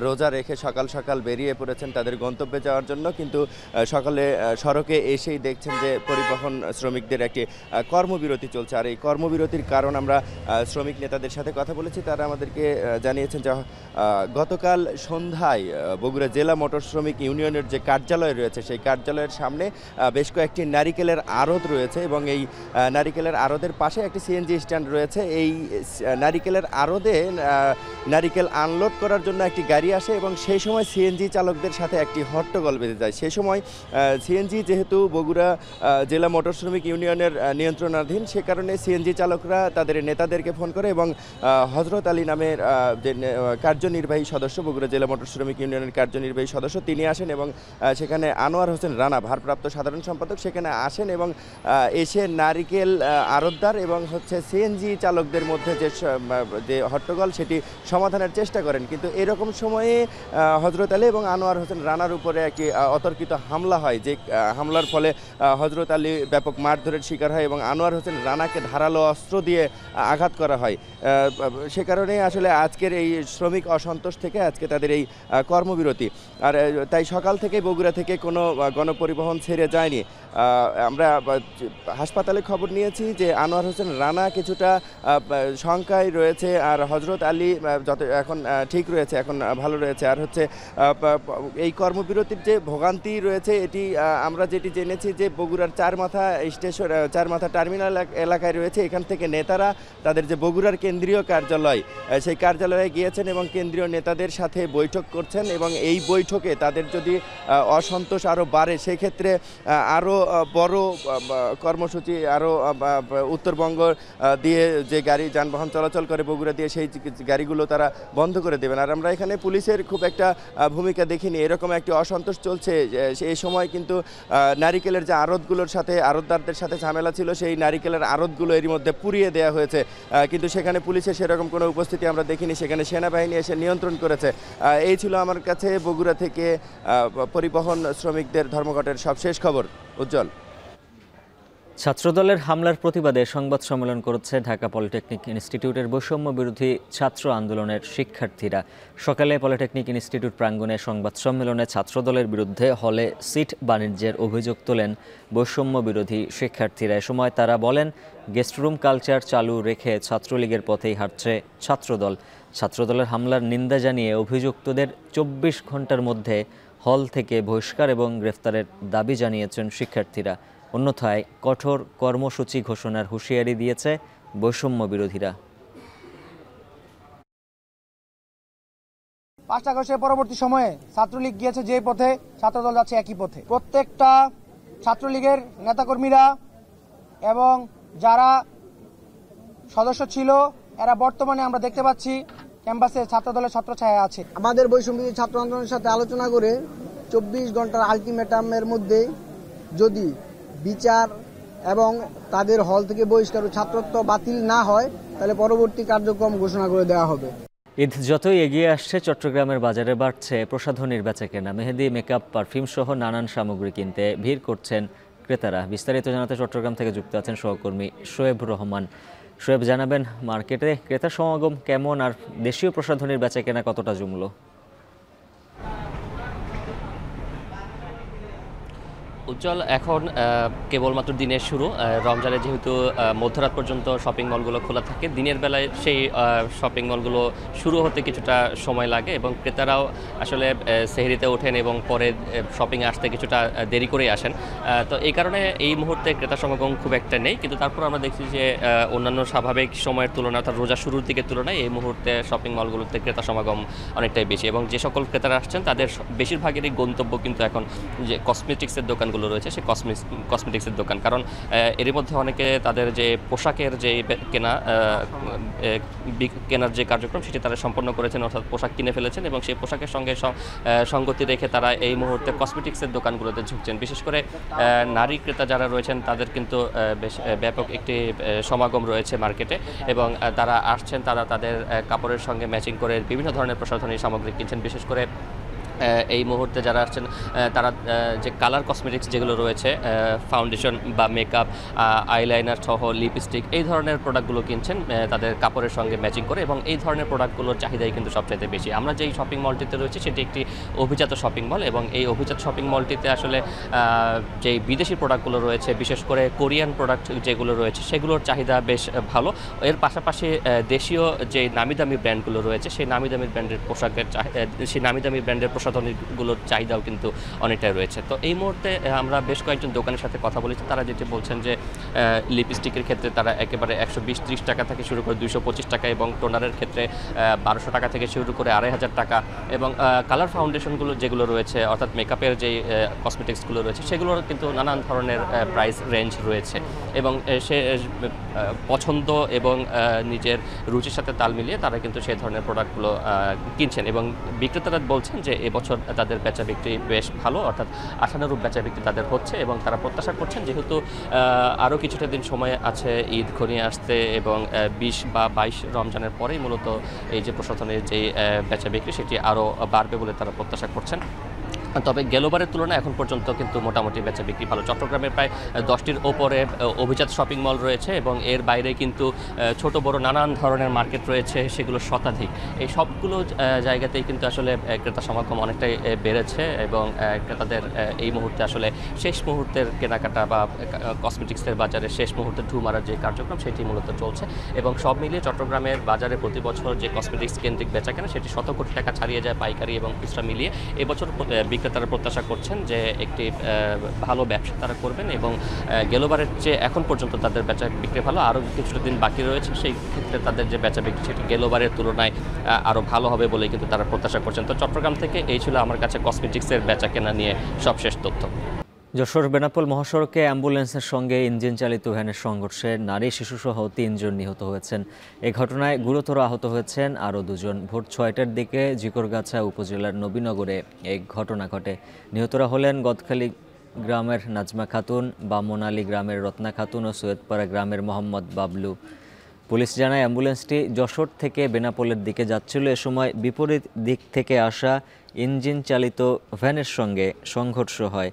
রোজা রেখে সকাল সকাল বেরিয়ে পড়েছেন তাদের গন্তব্যে যাওয়ার জন্য, কিন্তু সকালে সড়কে এসেই দেখছেন যে পরিবহন শ্রমিকদের একটি কর্মবিরতি চলছে। আর এই কর্মবিরতির কারণ আমরা শ্রমিক নেতাদের সাথে কথা বলেছি, তারা আমাদেরকে জানিয়েছেন যে গতকাল সন্ধ্যায় বগুড়া জেলা মোটর শ্রমিক ইউনিয়নের যে কার্যালয় রয়েছে সেই কার্যালয়ের সামনে বেশ কয়েকটি নারিকেলের আড়ত রয়েছে এবং এই নারিকেলের আড়তের পাশে একটি সিএনজি স্ট্যান্ড রয়েছে। এই নারিকেলের আড়তে নারিকেল আনলোড করার জন্য একটি গাড়ি আসে এবং সেই সময় সিএনজি চালকদের সাথে একটি হট্টগোল বেঁধে যায়। সেই সময় সিএনজি যেহেতু বগুড়া জেলা মোটর শ্রমিক ইউনিয়নের নিয়ন্ত্রণাধীন, সে কারণে সিএনজি চালকরা তাদের নেতাদেরকে ফোন করে এবং হজরত আলী নামের যে কার্যনির্বাহী সদস্য, বগুড়া জেলা মোটর শ্রমিক ইউনিয়নের কার্যনির্বাহী সদস্য, তিনি আসেন এবং সেখানে আনোয়ার হোসেন রানা ভারপ্রাপ্ত সাধারণ সম্পাদক সেখানে আসেন এবং এসে নারিকেল আড়তদার এবং সিএনজি চালকদের মধ্যে যে হট্টগোল সেটি সমাধানের চেষ্টা করেন। কিন্তু এরকম সময়ে হজরত আলী এবং আনোয়ার হোসেন রানার উপরে একটি অতর্কিত হামলা হয়, যে হামলার ফলে হজরত আলী ব্যাপক মারধরের শিকার হয় এবং আনোয়ার হোসেন রানাকে ধারালো অস্ত্র দিয়ে আঘাত করা হয়। সে কারণে আসলে আজকের এই শ্রমিক অসন্তোষ থেকে আজকে তাদের এই কর্মবিরতি। আর তাই সকাল থেকে বগুড়া থেকে কোনো গণপরিবহন ছেড়ে যায়নি। আমরা হাসপাতালে খবর নিয়েছি যে আনোয়ার হোসেন রানা কিছুটা শঙ্কায় রয়েছে আর হজরত আলী যত এখন ঠিক রয়েছে, এখন ভালো রয়েছে। আর এই কর্মবিরতির যে ভোগান্তি রয়েছে এটি আমরা যেটি জেনেছি যে বগুড়ার চারমাথা টার্মিনাল এলাকায় রয়েছে। এখান থেকে নেতারা তাদের যে বগুড়ার কেন্দ্রীয় কার্যালয় সেই কার্যালয়ে গিয়েছেন এবং কেন্দ্রীয় নেতাদের সাথে বৈঠক করছেন এবং এই বৈঠকে তাদের যদি অসন্তোষ আরও বাড়ে সেক্ষেত্রে আরও বড় কর্মসূচি, আরও উত্তরবঙ্গ দিয়ে যে গাড়ি যানবাহন চলাচল করে বগুড়া দিয়ে সেই গাড়িগুলো তারা বন্ধ করে দেবেন। আর আমরা এখানে পুলিশের খুব একটা ভূমিকা দেখিনি, এরকম একটি অসন্তোষ চলছে। এই সময় কিন্তু নারিকেলের যে আড়তগুলোর সাথে আড়তদারদের সাথে ঝামেলা ছিল সেই নারিকেলের আড়তগুলো এরই মধ্যে পুড়িয়ে দেওয়া হয়েছে, কিন্তু সেখানে পুলিশের সেরকম কোনো উপস্থিতি আমরা দেখিনি, সেখানে সেনাবাহিনী এসে নিয়ন্ত্রণ করেছে। এই ছিল আমার কাছে বগুড়া থেকে পরিবহন শ্রমিকদের ধর্মঘটের সবশেষ খবর। উজ্জ্বল। ছাত্রদলের হামলার প্রতিবাদে সংবাদ সম্মেলন করেছে ঢাকা পলিটেকনিক ইনস্টিটিউটের বৈষম্য বিরোধী ছাত্র আন্দোলনের শিক্ষার্থীরা। সকালে পলিটেকনিক ইনস্টিটিউট প্রাঙ্গণে সংবাদ সম্মেলনে ছাত্রদলের বিরুদ্ধে হলে সিট বাণিজ্যের অভিযোগ তোলেন বৈষম্য বিরোধী শিক্ষার্থীরা। এ সময় তারা বলেন, গেস্টরুম কালচার চালু রেখে ছাত্রলীগের পথেই হাঁটছে ছাত্রদল। ছাত্রদলের হামলার নিন্দা জানিয়ে অভিযুক্তদের 24 ঘন্টার মধ্যে হল থেকে বহিষ্কার এবং গ্রেফতারের দাবি জানিয়েছেন শিক্ষার্থীরা। অন্যথায় কঠোর কর্মসূচি ঘোষণার হুঁশিয়ারি দিয়েছে বৈষম্য বিরোধীরা। 5 আগস্টের পরবর্তী সময়ে ছাত্রলীগ গিয়েছে যে পথে, ছাত্রদল যাচ্ছে একই পথে। প্রত্যেকটা ছাত্রলীগের নেতাকর্মীরা এবং যারা সদস্য ছিল এরা বর্তমানে আমরা দেখতে পাচ্ছি ক্যাম্পাসে ছাত্রদলের ছত্রছায়া আছে। আমাদের বৈষম্য বিরোধী ছাত্র আন্দোলনের সাথে আলোচনা করে 24 ঘন্টার আলটিমেটামের মধ্যে যদি বিচার এবং তাদের হল থেকে বহিষ্কার ও ছাত্রত্ব বাতিল না হয় তাহলে পরবর্তী কার্যক্রম ঘোষণা করে দেওয়া হবে। ঈদ যতই এগিয়ে আসছে চট্টগ্রামের বাজারে বাড়ছে প্রসাধনীর বেচাকেনা। মেহেদি, মেকআপ, পারফিউম সহ নানান সামগ্রী কিনতে ভিড় করছেন ক্রেতারা। বিস্তারিত জানাতে চট্টগ্রাম থেকে যুক্ত আছেন সহকর্মী শোয়েব রহমান। শোয়েব, জানাবেন মার্কেটে ক্রেতা সমাগম কেমন আর দেশীয় প্রসাধনীর বেচাকেনা কতটা জমলো? উজ্জ্বল, এখন কেবলমাত্র দিনের শুরু। রমজানে যেহেতু মধ্যরাত পর্যন্ত শপিং মলগুলো খোলা থাকে, দিনের বেলায় সেই শপিং মলগুলো শুরু হতে কিছুটা সময় লাগে এবং ক্রেতারাও আসলে সেহরিতে ওঠেন এবং পরে শপিংয়ে আসতে কিছুটা দেরি করেই আসেন। তো এই কারণে এই মুহূর্তে ক্রেতা সমাগম খুব একটা নেই, কিন্তু তারপর আমরা দেখছি যে অন্যান্য স্বাভাবিক সময়ের তুলনায় অর্থাৎ রোজা শুরুর দিকের তুলনায় এই মুহূর্তে শপিং মলগুলোতে ক্রেতা সমাগম অনেকটাই বেশি এবং যে সকল ক্রেতারা আসছেন তাদের বেশিরভাগেরই গন্তব্য কিন্তু এখন যে কসমেটিক্সের দোকান রয়েছে সে কসমেটিক্সের দোকান। কারণ এর মধ্যে অনেকে তাদের যে পোশাকের যে কেনার যে কার্যক্রম সেটি তারা সম্পন্ন করেছেন, অর্থাৎ পোশাক কিনে ফেলেছেন এবং সেই পোশাকের সঙ্গে সঙ্গতি রেখে তারা এই মুহূর্তে কসমেটিক্সের দোকানগুলোতে ঝুঁকছেন। বিশেষ করে নারী ক্রেতা যারা রয়েছেন তাদের কিন্তু বেশ ব্যাপক একটি সমাগম রয়েছে মার্কেটে এবং তারা আসছেন, তারা তাদের কাপড়ের সঙ্গে ম্যাচিং করে বিভিন্ন ধরনের প্রসাধনী সামগ্রী কিনছেন। বিশেষ করে এই মুহূর্তে যারা আসছেন তারা যে কালার কসমেটিক্স যেগুলো রয়েছে ফাউন্ডেশন বা মেকআপ, আইলাইনার সহ লিপস্টিক এই ধরনের প্রোডাক্টগুলো কিনছেন তাদের কাপড়ের সঙ্গে ম্যাচিং করে, এবং এই ধরনের প্রোডাক্টগুলোর চাহিদাই কিন্তু সবচাইতে বেশি। আমরা যেই শপিং মলটিতে রয়েছে সেটি একটি অভিজাত শপিং মল, এবং এই অভিজাত শপিং মলটিতে আসলে যেই বিদেশি প্রোডাক্টগুলো রয়েছে, বিশেষ করে কোরিয়ান প্রোডাক্ট যেগুলো রয়েছে সেগুলোর চাহিদা বেশ ভালো। এর পাশাপাশি দেশীয় যে নামি দামি ব্র্যান্ডগুলো রয়েছে সেই নামি দামি ব্র্যান্ডের প্রসাধনীগুলোর চাহিদাও কিন্তু অনেকটাই রয়েছে। তো এই মুহূর্তে আমরা বেশ কয়েকজন দোকানের সাথে কথা বলেছি, তারা যেটি বলছেন যে লিপস্টিকের ক্ষেত্রে তারা একেবারে 120-30 টাকা থেকে শুরু করে 225 টাকা, এবং টোনারের ক্ষেত্রে 1200 টাকা থেকে শুরু করে 2500 টাকা, এবং কালার ফাউন্ডেশনগুলো যেগুলো রয়েছে অর্থাৎ মেকআপের যে কসমেটিক্সগুলো রয়েছে সেগুলোর কিন্তু নানান ধরনের প্রাইস রেঞ্জ রয়েছে, এবং সে পছন্দ এবং নিজের রুচির সাথে তাল মিলিয়ে তারা কিন্তু সেই ধরনের প্রোডাক্টগুলো কিনছেন। এবং বিক্রেতারা বলছেন যে এবছর তাদের বেচা বিক্রি বেশ ভালো, অর্থাৎ আশানুরূপ বেচা বিক্রি তাদের হচ্ছে, এবং তারা প্রত্যাশা করছেন যেহেতু আরও কিছুটা দিন সময় আছে ঈদ ঘনিয়ে আসতে, এবং 20 বা 22 রমজানের পরেই মূলত এই যে প্রসাধনের যে বেচা বিক্রি সেটি আরও বাড়বে বলে তারা প্রত্যাশা করছেন। তবে গেলোবারের তুলনায় এখন পর্যন্ত কিন্তু মোটামুটি বেচা বিক্রি ভালো। চট্টগ্রামে প্রায় 10টির ওপরে অভিজাত শপিং মল রয়েছে, এবং এর বাইরে কিন্তু ছোট বড় নানান ধরনের মার্কেট রয়েছে, সেগুলো শতাধিক। এই সবগুলো জায়গাতেই কিন্তু আসলে ক্রেতা সমাগম অনেকটাই বেড়েছে, এবং ক্রেতাদের এই মুহূর্তে আসলে শেষ মুহূর্তের কেনাকাটা বা কসমেটিক্সের বাজারে শেষ মুহূর্তে ঢু মারার যে কার্যক্রম সেটি মূলত চলছে। এবং সব মিলিয়ে চট্টগ্রামের বাজারে প্রতি বছর যে কসমেটিক্স কেন্দ্রিক বেচা কেনা সেটি 100 কোটি টাকা ছাড়িয়ে যায় পাইকারি এবং খুচরা মিলিয়ে। এবছর তারা প্রত্যাশা করছেন যে একটি ভালো ব্যবসা তারা করবেন, এবং গেলোবারের চেয়ে এখন পর্যন্ত তাদের বেচা বিক্রি ভালো। আরও কিছুটা দিন বাকি রয়েছে, সেই ক্ষেত্রে তাদের যে বেচা বিক্রি সেটি গেলোবারের তুলনায় আরও ভালো হবে বলেই কিন্তু তারা প্রত্যাশা করছেন। তো চট্টগ্রাম থেকে এই ছিল আমার কাছে কসমেটিক্সের বেচা কেনা নিয়ে সবশেষ তথ্য। যশোর বেনাপোল মহাসড়কে অ্যাম্বুলেন্সের সঙ্গে ইঞ্জিন চালিত ভ্যানের সংঘর্ষে নারী শিশুসহ 3 জন নিহত হয়েছেন। এ ঘটনায় গুরুতর আহত হয়েছেন আরও 2 জন। ভোর 6টার দিকে জিকরগাছা উপজেলার নবীনগরে এই ঘটনা ঘটে। নিহতরা হলেন গদখালী গ্রামের নাজমা খাতুন, বামনালী গ্রামের রত্না খাতুন ও সৈয়দপাড়া গ্রামের মোহাম্মদ বাবলু। পুলিশ জানায় অ্যাম্বুলেন্সটি যশোর থেকে বেনাপোলের দিকে যাচ্ছিল। এ সময় বিপরীত দিক থেকে আসা ইঞ্জিন চালিত ভ্যানের সঙ্গে সংঘর্ষ হয়।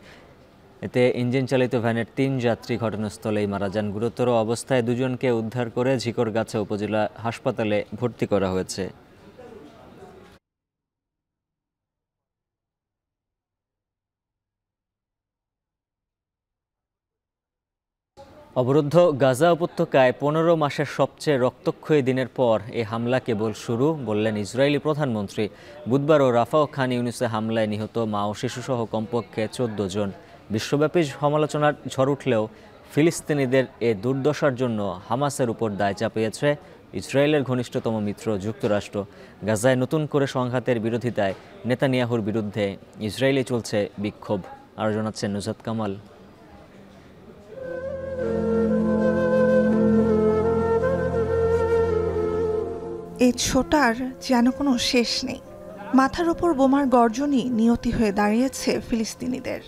এতে ইঞ্জিন চালিত ভ্যানের 3 যাত্রী ঘটনাস্থলেই মারা যান। গুরুতর অবস্থায় 2 জনকে উদ্ধার করে ঝিকরগাছা উপজেলা হাসপাতালে ভর্তি করা হয়েছে। অবরুদ্ধ গাজা উপত্যকায় 15 মাসের সবচেয়ে রক্তক্ষয়ী দিনের পর এই হামলা কেবল শুরু বললেন ইসরায়েলি প্রধানমন্ত্রী। বুধবারও রাফা ও খান ইউনিসে হামলায় নিহত মা ও শিশুসহ কমপক্ষে 14 জন। বিশ্বব্যাপী সমালোচনার ঝড় উঠলেও ফিলিস্তিনিদের এ দুর্দশার জন্য হামাসের উপর দায় চাপিয়েছে ইসরায়েলের ঘনিষ্ঠতম মিত্র যুক্তরাষ্ট্র। গাজায় নতুন করে সংঘাতের বিরোধিতায় নেতানিয়াহুর বিরুদ্ধে ইসরায়েলে চলছে বিক্ষোভ। আরও জানাচ্ছেন নুজাত কামাল। এই ছোটার যেন কোনো শেষ নেই। মাথার ওপর বোমার গর্জনই নিয়তি হয়ে দাঁড়িয়েছে ফিলিস্তিনিদের।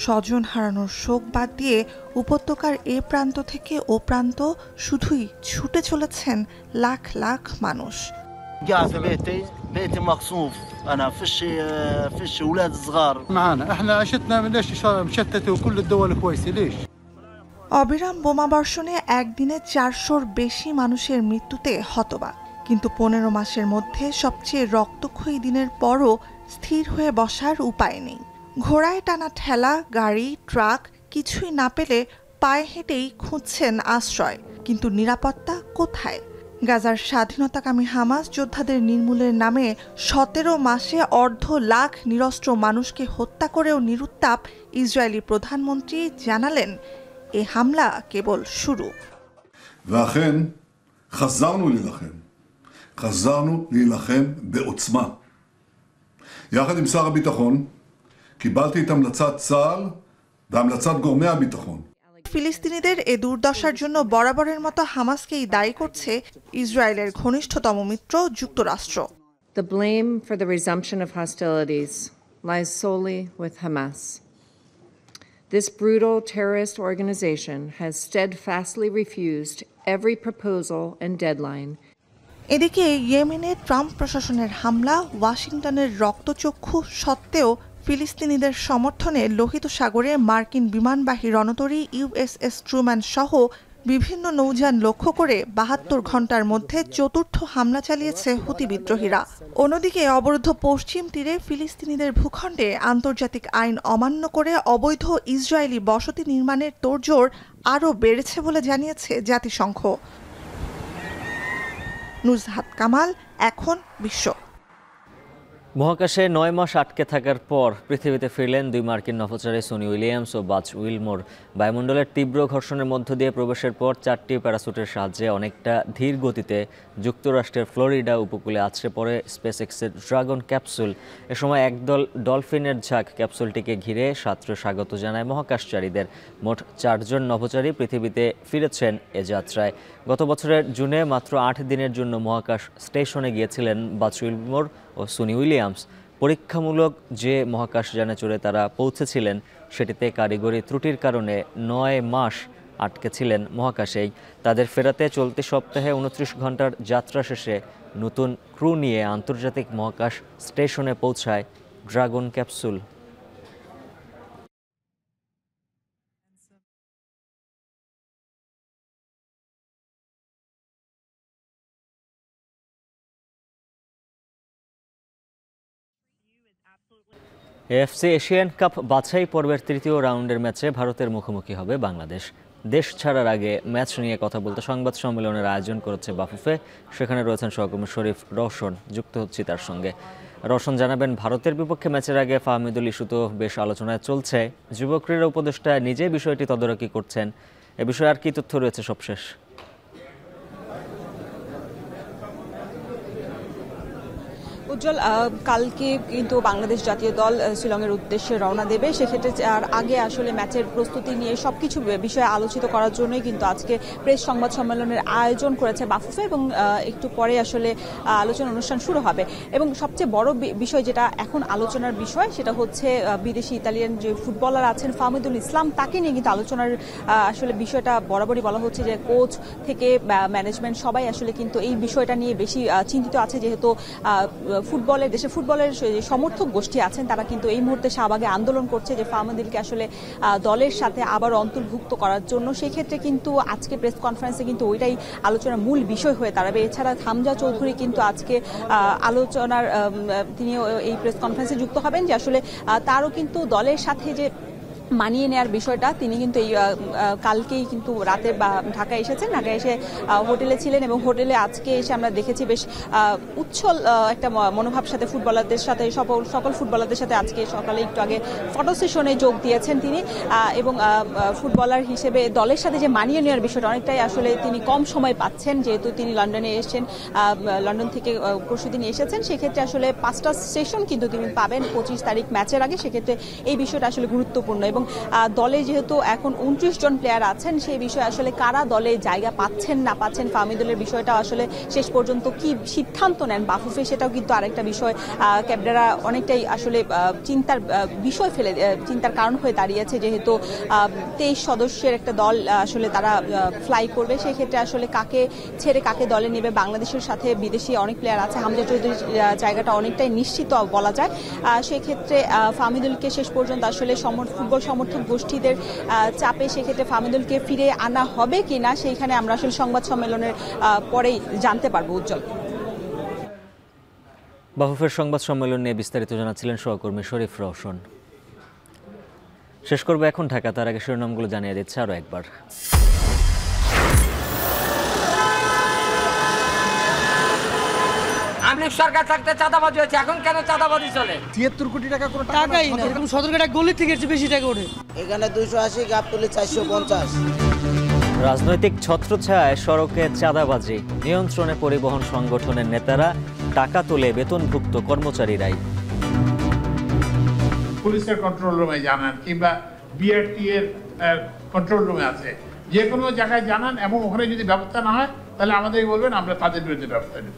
স্বজন হারানোর শোক বাদ দিয়ে উপত্যকার এ প্রান্ত থেকে ও প্রান্ত শুধুই ছুটে চলেছেন লাখ লাখ মানুষ। بيتي مقصوف انا فيش اولاد صغار معنا احنا عشتنا ليش مشتته وكل الدول كويسه ليش অবিরাম বোমাবর্ষণে একদিনে 400-র বেশি মানুষের মৃত্যুতে হতবাক। কিন্তু 15 মাসের মধ্যে সবচেয়ে রক্তক্ষয়ী দিনের পরও স্থির হয়ে বসার উপায় নেই। ঘোড়ায় টানা ঠেলা, গাড়ি, ট্রাক কিছুই না পেলে পায়ে হেঁটেই খুঁজছেন আশ্রয়। কিন্তু নিরাপত্তা কোথায়? গাজার স্বাধীনতাকামী হামাস যোদ্ধাদের নির্মূলের নামে 17 মাসে 250,000 নিরস্ত্র মানুষকে হত্যা করেও নিরুত্তাপ ইসরায়েলি প্রধানমন্ত্রী জানালেন এ হামলা কেবল শুরু। ואכן חזרנו להילחם בעוצמה. יחד עם שר הביטחון קיבלתי את המלצת צה"ל והמלצת גורמי הביטחון. ফিলিস্তিনিদের এ দুর্দশার জন্য বরাবরের মতো হামাসকেই দায়ী করছে ইসরায়েলের ঘনিষ্ঠতম মিত্র যুক্তরাষ্ট্র। The blame for the resumption of hostilities lies solely with Hamas. This brutal terrorist organization has steadfastly refused every proposal and deadline. এদিকে ইয়েমেনে ট্রাম্প প্রশাসনের হামলা, ওয়াশিংটনের রক্তচক্ষু সত্ত্বেও ফিলিস্তিনিদের সমর্থনে লোহিত সাগরে মার্কিন বিমানবাহী রণতরী ইউএসএস ট্রুম্যান সহ বিভিন্ন নৌযান লক্ষ্য করে ৭২ ঘণ্টার মধ্যে চতুর্থ হামলা চালিয়েছে হুতি বিদ্রোহীরা। অন্যদিকে অবরুদ্ধ পশ্চিম তীরে ফিলিস্তিনিদের ভূখণ্ডে আন্তর্জাতিক আইন অমান্য করে অবৈধ ইসরায়েলি বসতি নির্মাণের তোড়জোড় আরও বেড়েছে বলে জানিয়েছে জাতিসংঘ। নুজহাত কামাল, এখন বিশ্ব। মহাকাশে ৯ মাস আটকে থাকার পর পৃথিবীতে ফিরলেন ২ মার্কিন নভোচারী সনি উইলিয়ামস ও বাজ উইলমোর। বায়ুমণ্ডলের তীব্র ঘর্ষণের মধ্য দিয়ে প্রবেশের পর 4টি প্যারাসুটের সাহায্যে অনেকটা ধীর গতিতে যুক্তরাষ্ট্রের ফ্লোরিডা উপকূলে আছড়ে পড়ে স্পেসএক্সের ড্রাগন ক্যাপসুল। এ সময় একদল ডলফিনের ঝাঁক ক্যাপসুলটিকে ঘিরে সাদরে স্বাগত জানায় মহাকাশচারীদের। মোট 4 জন নভোচারী পৃথিবীতে ফিরেছেন এ যাত্রায়। গত বছরের জুনে মাত্র 8 দিনের জন্য মহাকাশ স্টেশনে গিয়েছিলেন বাজ উইলমোর ও সনি উইলিয়ামস। পরীক্ষামূলক যে মহাকাশযানে চড়ে তারা পৌঁছেছিলেন সেটিতে কারিগরি ত্রুটির কারণে 9 মাস আটকে ছিলেন মহাকাশেই। তাদের ফেরাতে চলতি সপ্তাহে 29 ঘন্টার যাত্রা শেষে নতুন ক্রু নিয়ে আন্তর্জাতিক মহাকাশ স্টেশনে পৌঁছায় dragon capsule. AFC Asian cup বাছাই পর্বের তৃতীয় রাউন্ডের ম্যাচে ভারতের মুখোমুখি হবে বাংলাদেশ। দেশ ছাড়ার আগে ম্যাচ নিয়ে কথা বলতে সংবাদ সম্মেলনের আয়োজন করেছে বাফুফে। সেখানে রয়েছেন সহকর্মী শরীফ রওশন, যুক্ত হচ্ছি তার সঙ্গে। রওশন জানাবেন, ভারতের বিপক্ষে ম্যাচের আগে ফাহমিদুল ইস্যু তো বেশ আলোচনায় চলছে, যুব ক্রীড়া উপদেষ্টা নিজে বিষয়টি তদারকি করছেন, এ বিষয়ে আর কি তথ্য রয়েছে সবশেষ? উজ্জ্বল, কালকে কিন্তু বাংলাদেশ জাতীয় দল শিলংয়ের উদ্দেশ্যে রওনা দেবে। সেক্ষেত্রে আর আগে আসলে ম্যাচের প্রস্তুতি নিয়ে সবকিছু বিষয়ে আলোচিত করার জন্যই কিন্তু আজকে প্রেস সংবাদ সম্মেলনের আয়োজন করেছে বাফুফে এবং একটু পরে আসলে আলোচনা অনুষ্ঠান শুরু হবে। এবং সবচেয়ে বড় বিষয় যেটা এখন আলোচনার বিষয় সেটা হচ্ছে বিদেশি ইতালিয়ান যে ফুটবলার আছেন ফাহমিদুল ইসলাম, তাকে নিয়ে কিন্তু আলোচনার আসলে বিষয়টা বরাবরই বলা হচ্ছে যে কোচ থেকে ম্যানেজমেন্ট সবাই আসলে কিন্তু এই বিষয়টা নিয়ে বেশি চিন্তিত আছে, যেহেতু দেশে ফুটবলের সমর্থক গোষ্ঠী আছেন তারা কিন্তু এই মুহূর্তে শাহবাগে আন্দোলন করছে যে ফাহমিদুলকে আসলে দলের সাথে আবার অন্তর্ভুক্ত করার জন্য। সেই ক্ষেত্রে কিন্তু আজকে প্রেস কনফারেন্সে কিন্তু ওইটাই আলোচনার মূল বিষয় হয়ে দাঁড়াবে। এছাড়া হামজা চৌধুরী কিন্তু আজকে আলোচনার তিনি এই প্রেস কনফারেন্সে যুক্ত হবেন, যে আসলে তারও কিন্তু দলের সাথে যে মানিয়ে নেওয়ার বিষয়টা, তিনি কিন্তু এই কালকেই কিন্তু রাতে ঢাকায় এসেছেন, ঢাকায় এসে হোটেলে ছিলেন এবং হোটেলে আজকে এসে আমরা দেখেছি বেশ উচ্ছল একটা মনোভাব সাথে ফুটবলারদের সাথে সকল ফুটবলারদের সাথে আজকে সকালে একটু আগে ফটো সেশনে যোগ দিয়েছেন তিনি। এবং ফুটবলার হিসেবে দলের সাথে যে মানিয়ে নেওয়ার বিষয়টা অনেকটাই আসলে তিনি কম সময় পাচ্ছেন, যেহেতু তিনি লন্ডনে এসেছেন, লন্ডন থেকে পরশুদিন এসেছেন। সেক্ষেত্রে আসলে 5টা সেশন কিন্তু তিনি পাবেন 25 তারিখ ম্যাচের আগে। সেক্ষেত্রে এই বিষয়টা আসলে গুরুত্বপূর্ণ এবং দলে যেহেতু এখন 29 জন প্লেয়ার আছেন, সেই বিষয়ে আসলে কারা দলে জায়গা পাচ্ছেন না পাচ্ছেন, ফাহমিদুলের বিষয়টা আসলে শেষ পর্যন্ত কি সিদ্ধান্ত নেন বাফুফে, সেটাও কিন্তু আরেকটা বিষয়। ক্যাবরেরা অনেকটাই আসলে চিন্তার কারণ হয়ে দাঁড়িয়েছে, যেহেতু 23 সদস্যের একটা দল আসলে তারা ফ্লাই করবে। সেক্ষেত্রে আসলে কাকে ছেড়ে কাকে দলে নেবে, বাংলাদেশের সাথে বিদেশি অনেক প্লেয়ার আছে, হামজা চৌধুরীর জায়গাটা অনেকটাই নিশ্চিত বলা যায়। সেক্ষেত্রে ফাহমিদুলকে শেষ পর্যন্ত আসলে ফুটবল সমর্থক গোষ্ঠীদের চাপে সেক্ষেত্রে ফাহমিদুলকে ফিরে আনা হবে কিনা, সেইখানে আমরা আসলে সংবাদ সম্মেলনের পরেই জানতে পারবো। উজ্জ্বল, বাফুফের সংবাদ সম্মেলন নিয়ে বিস্তারিত জানাচ্ছিলেন সহকর্মী শরীফ রওশন। শেষ করবো এখন ঢাকা, তার আগে শিরোনামগুলো জানিয়ে দিচ্ছে আরো একবার। সরকার থাকতে চাঁদাবাজি হয়েছে, এখন কেন চাঁদাবাজি চলে? 73 কোটি টাকা কোনো টাকাই না, এরকম সদরঘাটা গলি থেকে বেশি টাকা ওঠে। এখানে 280, গাবতলী 450। রাজনৈতিক ছত্রছায়ায় সড়কে চাঁদাবাজি নিয়ন্ত্রণে পরিবহন সংগঠনের নেতারা, টাকা তোলে বেতনভুক্ত কর্মচারীরাই। পুলিশের কন্ট্রোল রুমে জানান কিংবা বিআরটি এর কন্ট্রোল রুমে আছে, যে কোনো জায়গায় জানান এবং ওখানে যদি ব্যবস্থা না হয় তাহলে আমাদেরকে বলবেন, আমরা তাদের বিরুদ্ধে ব্যবস্থা নেব।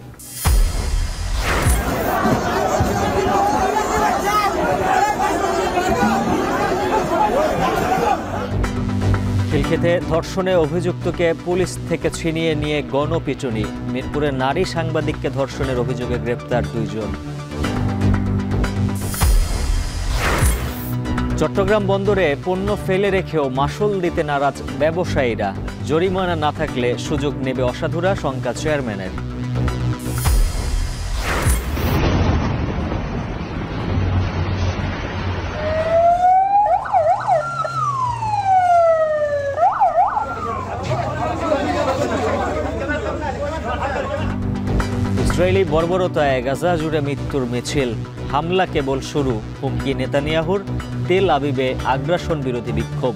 নীলক্ষেতে ধর্ষণে অভিযুক্তকে পুলিশ থেকে ছিনিয়ে নিয়ে গণপিটুনি। মিরপুরে নারী সাংবাদিককে ধর্ষণের অভিযোগে গ্রেপ্তার 2 জন। চট্টগ্রাম বন্দরে পণ্য ফেলে রেখেও মাশুল দিতে নারাজ ব্যবসায়ীরা। জরিমানা না থাকলে সুযোগ নেবে অসাধুরা, শঙ্কা চেয়ারম্যানের। ইসরায়েলি বর্বরতায় গাজা জুড়ে মৃত্যুর মিছিল। হামলা কেবল শুরু, হুমকি নেতানিয়াহুর। তেল আবিবে আগ্রাসন বিরোধী বিক্ষোভ।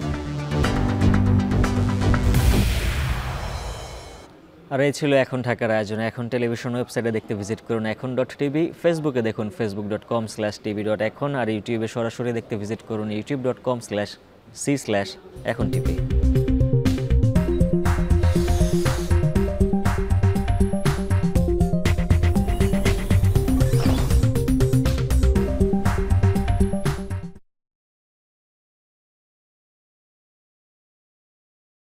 আর এই ছিল এখন ঢাকার আয়োজন। এখন টেলিভিশন ওয়েবসাইটে দেখতে ভিজিট করুন এখন.tv, ফেসবুকে দেখুন facebook.com/tv.এখন, আর ইউটিউবে সরাসরি দেখতে ভিজিট করুন youtube.com/c/echontv।